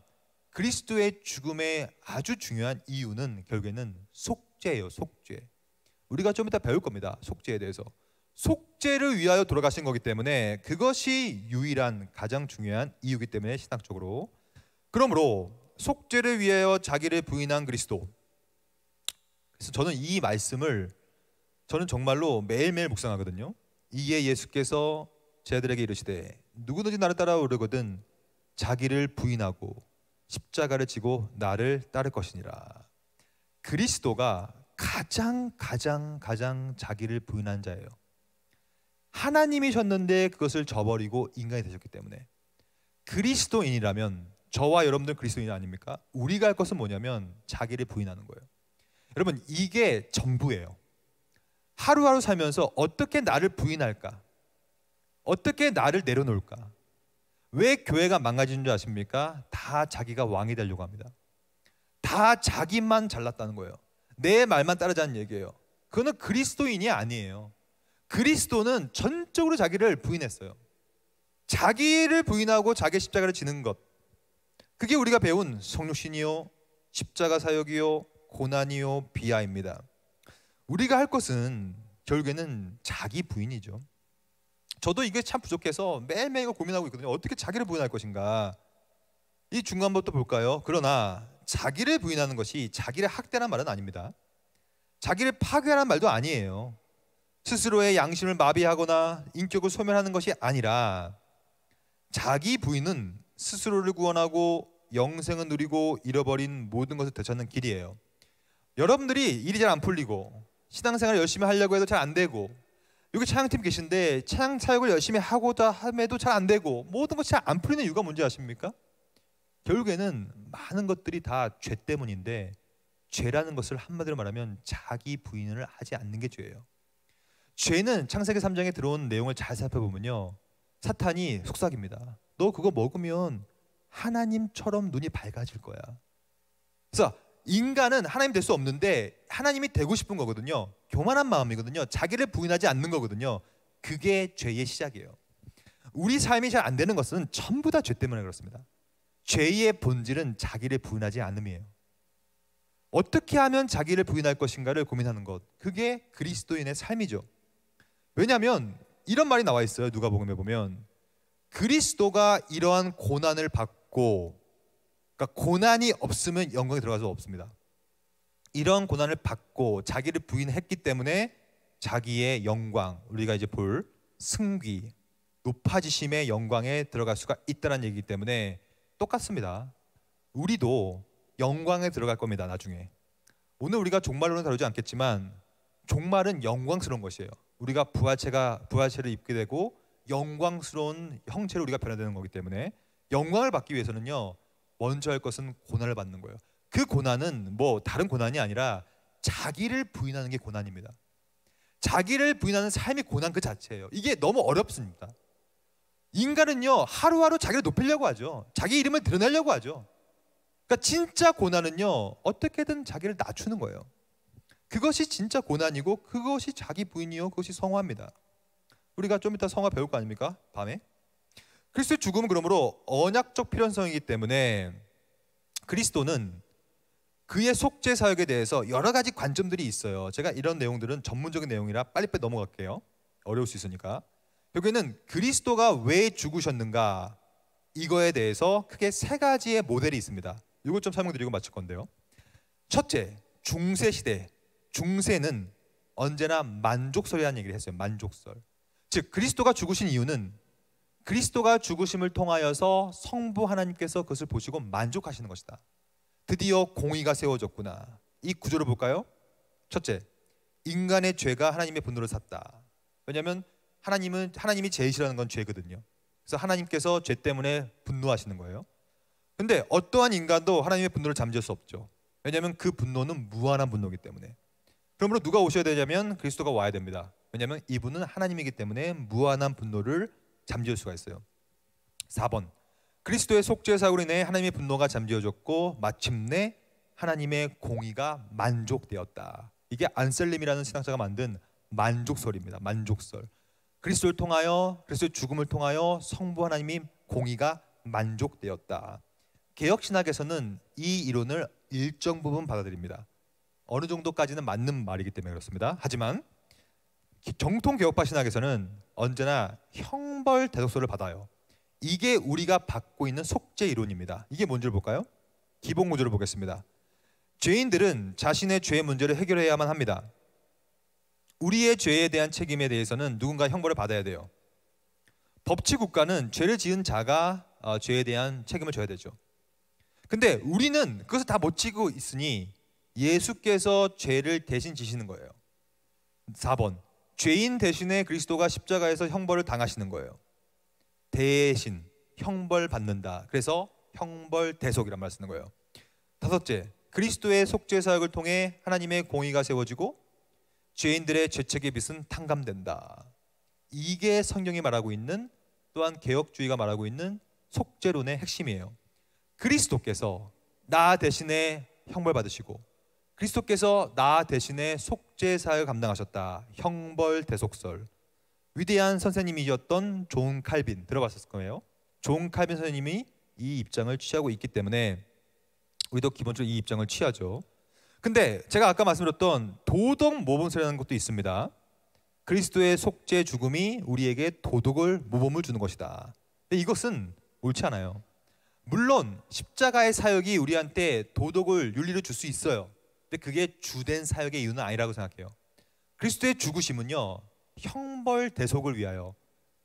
S1: 그리스도의 죽음의 아주 중요한 이유는 결국에는 속죄예요. 속죄. 우리가 좀 이따 배울 겁니다. 속죄에 대해서. 속죄를 위하여 돌아가신 거기 때문에 그것이 유일한 가장 중요한 이유이기 때문에 신학적으로. 그러므로 속죄를 위하여 자기를 부인한 그리스도. 그래서 저는 이 말씀을 정말로 매일매일 묵상하거든요. 이에 예수께서 제자들에게 이르시되 누구든지 나를 따라오려거든 자기를 부인하고 십자가를 지고 나를 따를 것이니라. 그리스도가 가장 자기를 부인한 자예요. 하나님이셨는데 그것을 저버리고 인간이 되셨기 때문에. 그리스도인이라면, 저와 여러분들 그리스도인 아닙니까? 우리가 할 것은 뭐냐면 자기를 부인하는 거예요. 여러분, 이게 전부예요. 하루하루 살면서 어떻게 나를 부인할까? 어떻게 나를 내려놓을까? 왜 교회가 망가지는 줄 아십니까? 다 자기가 왕이 되려고 합니다. 다 자기만 잘났다는 거예요. 내 말만 따르자는 얘기예요. 그거는 그리스도인이 아니에요. 그리스도는 전적으로 자기를 부인했어요. 자기를 부인하고 자기 십자가를 지는 것, 그게 우리가 배운 성육신이요, 십자가 사역이요, 고난이요, 비하입니다. 우리가 할 것은 결국에는 자기 부인이죠. 저도 이게 참 부족해서 매일매일 고민하고 있거든요. 어떻게 자기를 부인할 것인가. 이 중간부터 볼까요? 그러나 자기를 부인하는 것이 자기를 학대하는 말은 아닙니다. 자기를 파괴하는 말도 아니에요. 스스로의 양심을 마비하거나 인격을 소멸하는 것이 아니라, 자기 부인은 스스로를 구원하고 영생을 누리고 잃어버린 모든 것을 되찾는 길이에요. 여러분들이 일이 잘 안 풀리고 신앙생활을 열심히 하려고 해도 잘 안 되고, 여기 찬양팀 계신데 찬양 사역을 열심히 하고자 함에도 잘 안 되고, 모든 것이 잘 안 풀리는 이유가 뭔지 아십니까? 결국에는 많은 것들이 다 죄 때문인데, 죄라는 것을 한마디로 말하면 자기 부인을 하지 않는 게 죄예요. 죄는 창세기 3장에 들어온 내용을 잘 살펴보면요, 사탄이 속삭입니다. 너 그거 먹으면 하나님처럼 눈이 밝아질 거야. 그래서 인간은 하나님 될 수 없는데 하나님이 되고 싶은 거거든요. 교만한 마음이거든요. 자기를 부인하지 않는 거거든요. 그게 죄의 시작이에요. 우리 삶이 잘 안 되는 것은 전부 다 죄 때문에 그렇습니다. 죄의 본질은 자기를 부인하지 않음이에요. 어떻게 하면 자기를 부인할 것인가를 고민하는 것. 그게 그리스도인의 삶이죠. 왜냐하면 이런 말이 나와 있어요. 누가복음에 보면 그리스도가 이러한 고난을 받고, 그러니까 고난이 없으면 영광에 들어갈 수 없습니다. 이런 고난을 받고 자기를 부인했기 때문에 자기의 영광, 우리가 이제 볼 승귀, 높아지심의 영광에 들어갈 수가 있다는 얘기이기 때문에 똑같습니다. 우리도 영광에 들어갈 겁니다. 나중에. 오늘 우리가 종말론은 다루지 않겠지만 종말은 영광스러운 것이에요. 우리가 부활체를 입게 되고 영광스러운 형체로 우리가 변화되는 거기 때문에 영광을 받기 위해서는요, 먼저 할 것은 고난을 받는 거예요. 그 고난은 뭐 다른 고난이 아니라 자기를 부인하는 게 고난입니다. 자기를 부인하는 삶이 고난 그 자체예요. 이게 너무 어렵습니다. 인간은요, 하루하루 자기를 높이려고 하죠. 자기 이름을 드러내려고 하죠. 그러니까 진짜 고난은요, 어떻게든 자기를 낮추는 거예요. 그것이 진짜 고난이고 그것이 자기 부인이요, 그것이 성화입니다. 우리가 좀 이따 성화 배울 거 아닙니까? 밤에. 그리스도의 죽음은 그러므로 언약적 필연성이기 때문에 그리스도는 그의 속죄 사역에 대해서 여러 가지 관점들이 있어요. 제가 이런 내용들은 전문적인 내용이라 빨리빨리 넘어갈게요. 어려울 수 있으니까. 여기는 그리스도가 왜 죽으셨는가, 이거에 대해서 크게 세 가지의 모델이 있습니다. 이걸 좀 설명드리고 마칠 건데요. 첫째, 중세 시대. 중세는 언제나 만족설이라는 얘기를 했어요. 만족설. 즉 그리스도가 죽으신 이유는 그리스도가 죽으심을 통하여서 성부 하나님께서 그것을 보시고 만족하시는 것이다. 드디어 공의가 세워졌구나. 이 구조를 볼까요? 첫째, 인간의 죄가 하나님의 분노를 샀다. 왜냐하면 하나님이 제일 싫어하는 건 죄거든요. 그래서 하나님께서 죄 때문에 분노하시는 거예요. 근데 어떠한 인간도 하나님의 분노를 잠재울 수 없죠. 왜냐하면 그 분노는 무한한 분노이기 때문에. 그러므로 누가 오셔야 되냐면 그리스도가 와야 됩니다. 왜냐하면 이분은 하나님이기 때문에 무한한 분노를 잠재울 수가 있어요. 4번, 그리스도의 속죄 사역으로 인해 하나님의 분노가 잠재워졌고 마침내 하나님의 공의가 만족되었다. 이게 안셀림이라는 신학자가 만든 만족설입니다. 만족설. 그리스도를 통하여, 그리스도의 죽음을 통하여 성부 하나님이 공의가 만족되었다. 개혁신학에서는 이 이론을 일정 부분 받아들입니다. 어느 정도까지는 맞는 말이기 때문에 그렇습니다. 하지만 정통 개혁파 신학에서는 언제나 형벌 대속설을 받아요. 이게 우리가 받고 있는 속죄 이론입니다. 이게 뭔지를 볼까요? 기본 구조를 보겠습니다. 죄인들은 자신의 죄의 문제를 해결해야만 합니다. 우리의 죄에 대한 책임에 대해서는 누군가 형벌을 받아야 돼요. 법치 국가는 죄를 지은 자가 죄에 대한 책임을 져야 되죠. 근데 우리는 그것을 다 못 지고 있으니 예수께서 죄를 대신 지시는 거예요. 4번, 죄인 대신에 그리스도가 십자가에서 형벌을 당하시는 거예요. 대신 형벌 받는다. 그래서 형벌 대속이란 말 쓰는 거예요. 5째, 그리스도의 속죄 사역을 통해 하나님의 공의가 세워지고 죄인들의 죄책의 빚은 탕감된다. 이게 성경이 말하고 있는, 또한 개혁주의가 말하고 있는 속죄론의 핵심이에요. 그리스도께서 나 대신에 형벌 받으시고 그리스도께서 나 대신에 속죄 사역을 감당하셨다. 형벌 대속설. 위대한 선생님이셨던 존 칼빈, 들어봤을 거예요. 존 칼빈 선생님이 이 입장을 취하고 있기 때문에 우리도 기본적으로 이 입장을 취하죠. 근데 제가 아까 말씀드렸던 도덕 모범설이라는 것도 있습니다. 그리스도의 속죄 죽음이 우리에게 도덕을 모범을 주는 것이다. 근데 이것은 옳지 않아요. 물론 십자가의 사역이 우리한테 도덕을, 윤리를 줄 수 있어요. 근데 그게 주된 사역의 이유는 아니라고 생각해요. 그리스도의 죽으심은요, 형벌 대속을 위하여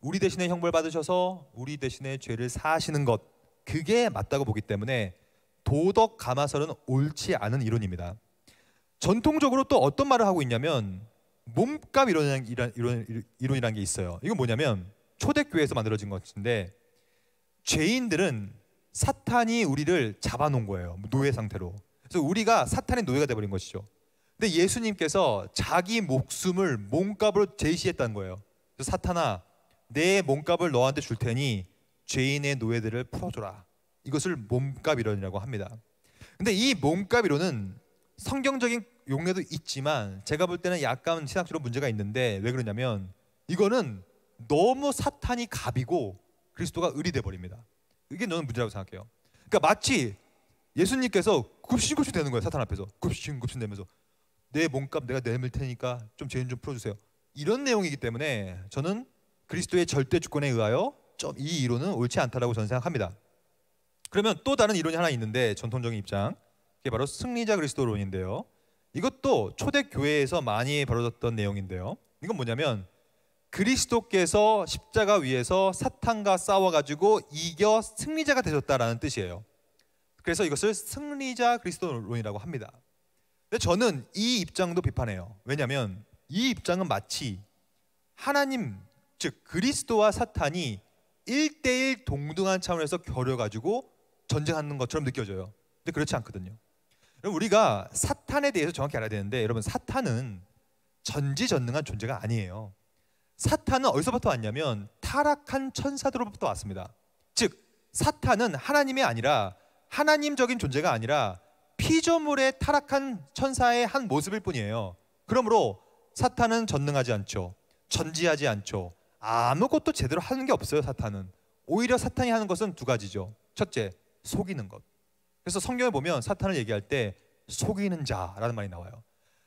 S1: 우리 대신에 형벌 받으셔서 우리 대신에 죄를 사하시는 것, 그게 맞다고 보기 때문에 도덕 가마설은 옳지 않은 이론입니다. 전통적으로 또 어떤 말을 하고 있냐면 몸값 이론이라는 게 있어요. 이건 뭐냐면 초대교회에서 만들어진 것인데, 죄인들은 사탄이 우리를 잡아놓은 거예요. 노예 상태로. 그래서 우리가 사탄의 노예가 돼버린 것이죠. 근데 예수님께서 자기 목숨을 몸값으로 제시했다는 거예요. 그래서 사탄아, 내 몸값을 너한테 줄 테니 죄인의 노예들을 풀어줘라. 이것을 몸값 이론이라고 합니다. 근데 이 몸값 이론은 성경적인 용례도 있지만 제가 볼 때는 약간 신학적으로 문제가 있는데, 왜 그러냐면 이거는 너무 사탄이 갑이고 그리스도가 을이 돼버립니다. 이게 저는 문제라고 생각해요. 그러니까 마치 예수님께서 굽신굽신 되는 거예요. 사탄 앞에서 굽신굽신 되면서 내 몸값 내가 내밀 테니까 좀 죄인 좀 풀어주세요. 이런 내용이기 때문에 저는 그리스도의 절대 주권에 의하여 이 이론은 옳지 않다라고 저는 생각합니다. 그러면 또 다른 이론이 하나 있는데 전통적인 입장, 그게 바로 승리자 그리스도론인데요. 이것도 초대 교회에서 많이 벌어졌던 내용인데요. 이건 뭐냐면 그리스도께서 십자가 위에서 사탄과 싸워가지고 이겨 승리자가 되셨다라는 뜻이에요. 그래서 이것을 승리자 그리스도론이라고 합니다. 근데 저는 이 입장도 비판해요. 왜냐하면 이 입장은 마치 하나님, 즉 그리스도와 사탄이 1대1 동등한 차원에서 겨뤄가지고 전쟁하는 것처럼 느껴져요. 근데 그렇지 않거든요. 우리가 사탄에 대해서 정확히 알아야 되는데, 여러분, 사탄은 전지전능한 존재가 아니에요. 사탄은 어디서부터 왔냐면 타락한 천사들로부터 왔습니다. 즉 사탄은 하나님이 아니라, 하나님적인 존재가 아니라 피조물의 타락한 천사의 한 모습일 뿐이에요. 그러므로 사탄은 전능하지 않죠. 전지하지 않죠. 아무것도 제대로 하는 게 없어요. 사탄은. 오히려 사탄이 하는 것은 두 가지죠. 첫째, 속이는 것. 그래서 성경에 보면 사탄을 얘기할 때 속이는 자라는 말이 나와요.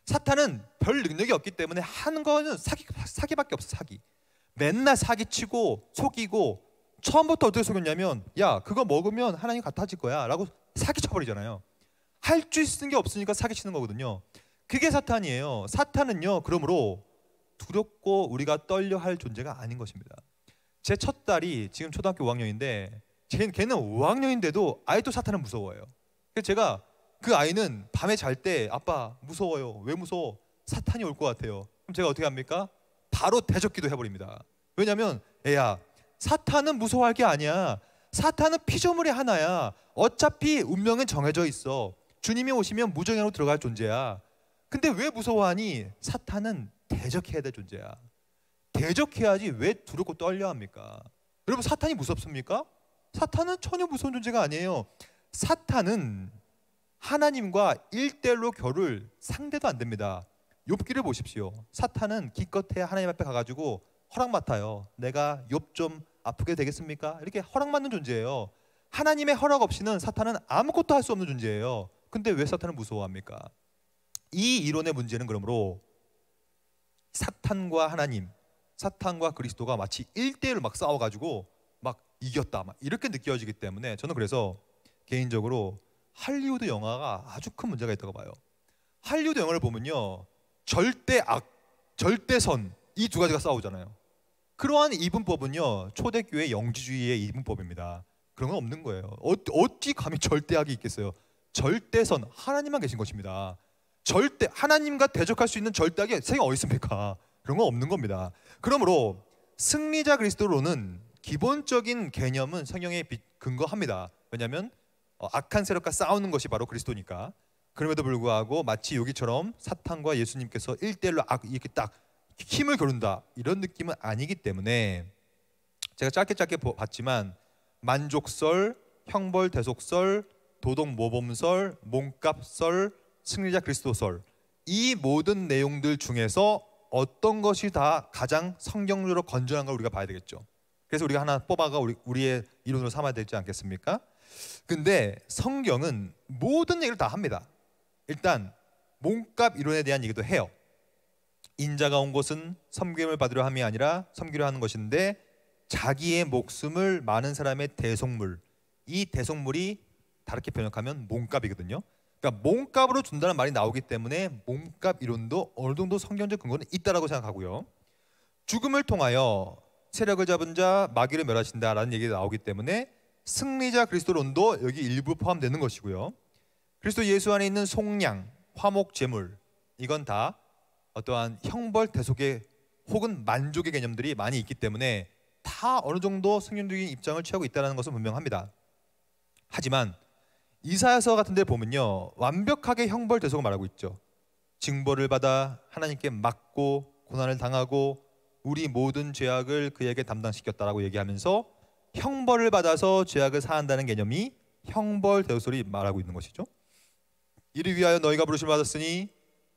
S1: 사탄은 별 능력이 없기 때문에 하는 거는 사기밖에 없어. 사기. 맨날 사기치고 속이고, 처음부터 어떻게 속였냐면, 야 그거 먹으면 하나님 같아질 거야 라고 사기쳐버리잖아요. 할 줄 쓰는 게 없으니까 사기치는 거거든요. 그게 사탄이에요. 사탄은요, 그러므로 두렵고 우리가 떨려 할 존재가 아닌 것입니다. 제 첫 딸이 지금 초등학교 5학년인데 걔는 5학년인데도 아직도 사탄은 무서워해요. 그래서 제가 그 아이는 밤에 잘 때 아빠 무서워요. 왜 무서워? 사탄이 올 것 같아요. 그럼 제가 어떻게 합니까? 바로 대적기도 해버립니다. 왜냐하면 애야, 사탄은 무서워할 게 아니야. 사탄은 피조물의 하나야. 어차피 운명은 정해져 있어. 주님이 오시면 무정으로 들어갈 존재야. 근데 왜 무서워하니? 사탄은 대적해야 될 존재야. 대적해야지 왜 두렵고 떨려 합니까? 여러분, 사탄이 무섭습니까? 사탄은 전혀 무서운 존재가 아니에요. 사탄은 하나님과 1대1로 겨룰 상대도 안 됩니다. 욥기를 보십시오. 사탄은 기껏해야 하나님 앞에 가가지고 허락 맡아요. 내가 욥 좀 아프게 되겠습니까? 이렇게 허락 맡는 존재예요. 하나님의 허락 없이는 사탄은 아무것도 할 수 없는 존재예요. 근데 왜 사탄을 무서워합니까? 이 이론의 문제는 그러므로 사탄과 하나님, 사탄과 그리스도가 마치 1대1로 막 싸워가지고 막 이겼다, 막 이렇게 느껴지기 때문에 저는 그래서 개인적으로 할리우드 영화가 아주 큰 문제가 있다고 봐요. 할리우드 영화를 보면요, 절대악, 절대선, 이 두 가지가 싸우잖아요. 그러한 이분법은요, 초대교회 영지주의의 이분법입니다. 그런 건 없는 거예요. 어찌 감히 절대악이 있겠어요? 절대선, 하나님만 계신 것입니다. 절대, 하나님과 대적할 수 있는 절대악이 세상에 어디 있습니까? 그런 건 없는 겁니다. 그러므로 승리자 그리스도로는 기본적인 개념은 성경에 근거합니다. 왜냐하면 악한 세력과 싸우는 것이 바로 그리스도니까. 그럼에도 불구하고 마치 여기처럼 사탄과 예수님께서 1대1로 이렇게 딱 힘을 겨룬다, 이런 느낌은 아니기 때문에 제가 짧게 봤지만 만족설, 형벌 대속설, 도덕 모범설, 몸값설, 승리자 그리스도설, 이 모든 내용들 중에서 어떤 것이 다 가장 성경적으로 건전한 걸 우리가 봐야 되겠죠. 그래서 우리가 하나 뽑아가 우리의 이론으로 삼아야 되지 않겠습니까? 근데 성경은 모든 얘기를 다 합니다. 일단 몸값 이론에 대한 얘기도 해요. 인자가 온 것은 섬김을 받으려 함이 아니라 섬기려 하는 것인데, 자기의 목숨을 많은 사람의 대속물, 이 대속물이 다르게 번역하면 몸값이거든요. 그러니까 몸값으로 준다는 말이 나오기 때문에 몸값 이론도 어느 정도 성경적 근거는 있다라고 생각하고요. 죽음을 통하여 세력을 잡은 자 마귀를 멸하신다라는 얘기가 나오기 때문에 승리자 그리스도론도 여기 일부 포함되는 것이고요. 그리스도 예수 안에 있는 속량, 화목, 제물, 이건 다 어떠한 형벌 대속의 혹은 만족의 개념들이 많이 있기 때문에 다 어느 정도 승리적인 입장을 취하고 있다는 것은 분명합니다. 하지만 이사야서 같은 데 보면요, 완벽하게 형벌 대속을 말하고 있죠. 징벌을 받아 하나님께 맞고 고난을 당하고 우리 모든 죄악을 그에게 담당시켰다라고 얘기하면서 형벌을 받아서 죄악을 사한다는 개념이 형벌 대속설이 말하고 있는 것이죠. 이를 위하여 너희가 부르심을 받았으니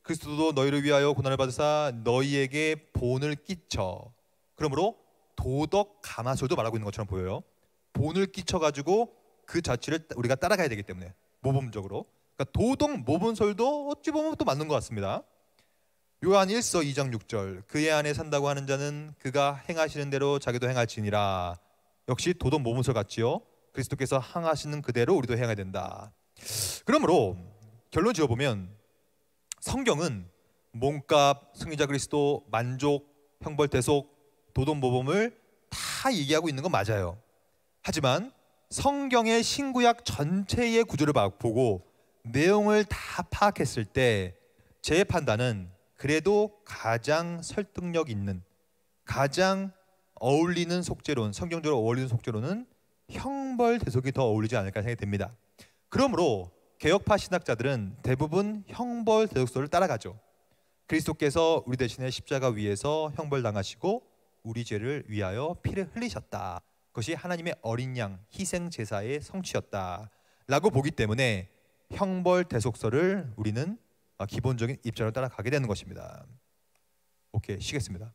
S1: 그리스도도 너희를 위하여 고난을 받으사 너희에게 본을 끼쳐. 그러므로 도덕 가마설도 말하고 있는 것처럼 보여요. 본을 끼쳐가지고 그 자취를 우리가 따라가야 되기 때문에 모범적으로. 그러니까 도덕 모범설도 어찌 보면 또 맞는 것 같습니다. 요한 1서 2장 6절 그의 안에 산다고 하는 자는 그가 행하시는 대로 자기도 행할지니라. 역시 도덕 모범설 같지요. 그리스도께서 행하시는 그대로 우리도 행해야 된다. 그러므로 결론 지어보면 성경은 몸값, 승리자 그리스도, 만족, 형벌 대속, 도덕 모범을 다 얘기하고 있는 건 맞아요. 하지만 성경의 신구약 전체의 구조를 보고 내용을 다 파악했을 때 제 판단은 그래도 가장 설득력 있는, 가장 어울리는 속죄론, 성경적으로 어울리는 속죄론은 형벌 대속이 더 어울리지 않을까 생각이 듭니다. 그러므로 개혁파 신학자들은 대부분 형벌 대속설을 따라가죠. 그리스도께서 우리 대신에 십자가 위에서 형벌당하시고 우리 죄를 위하여 피를 흘리셨다. 그것이 하나님의 어린 양 희생 제사의 성취였다 라고 보기 때문에 형벌 대속설을 우리는 기본적인 입장을 따라가게 되는 것입니다. 오케이, 쉬겠습니다.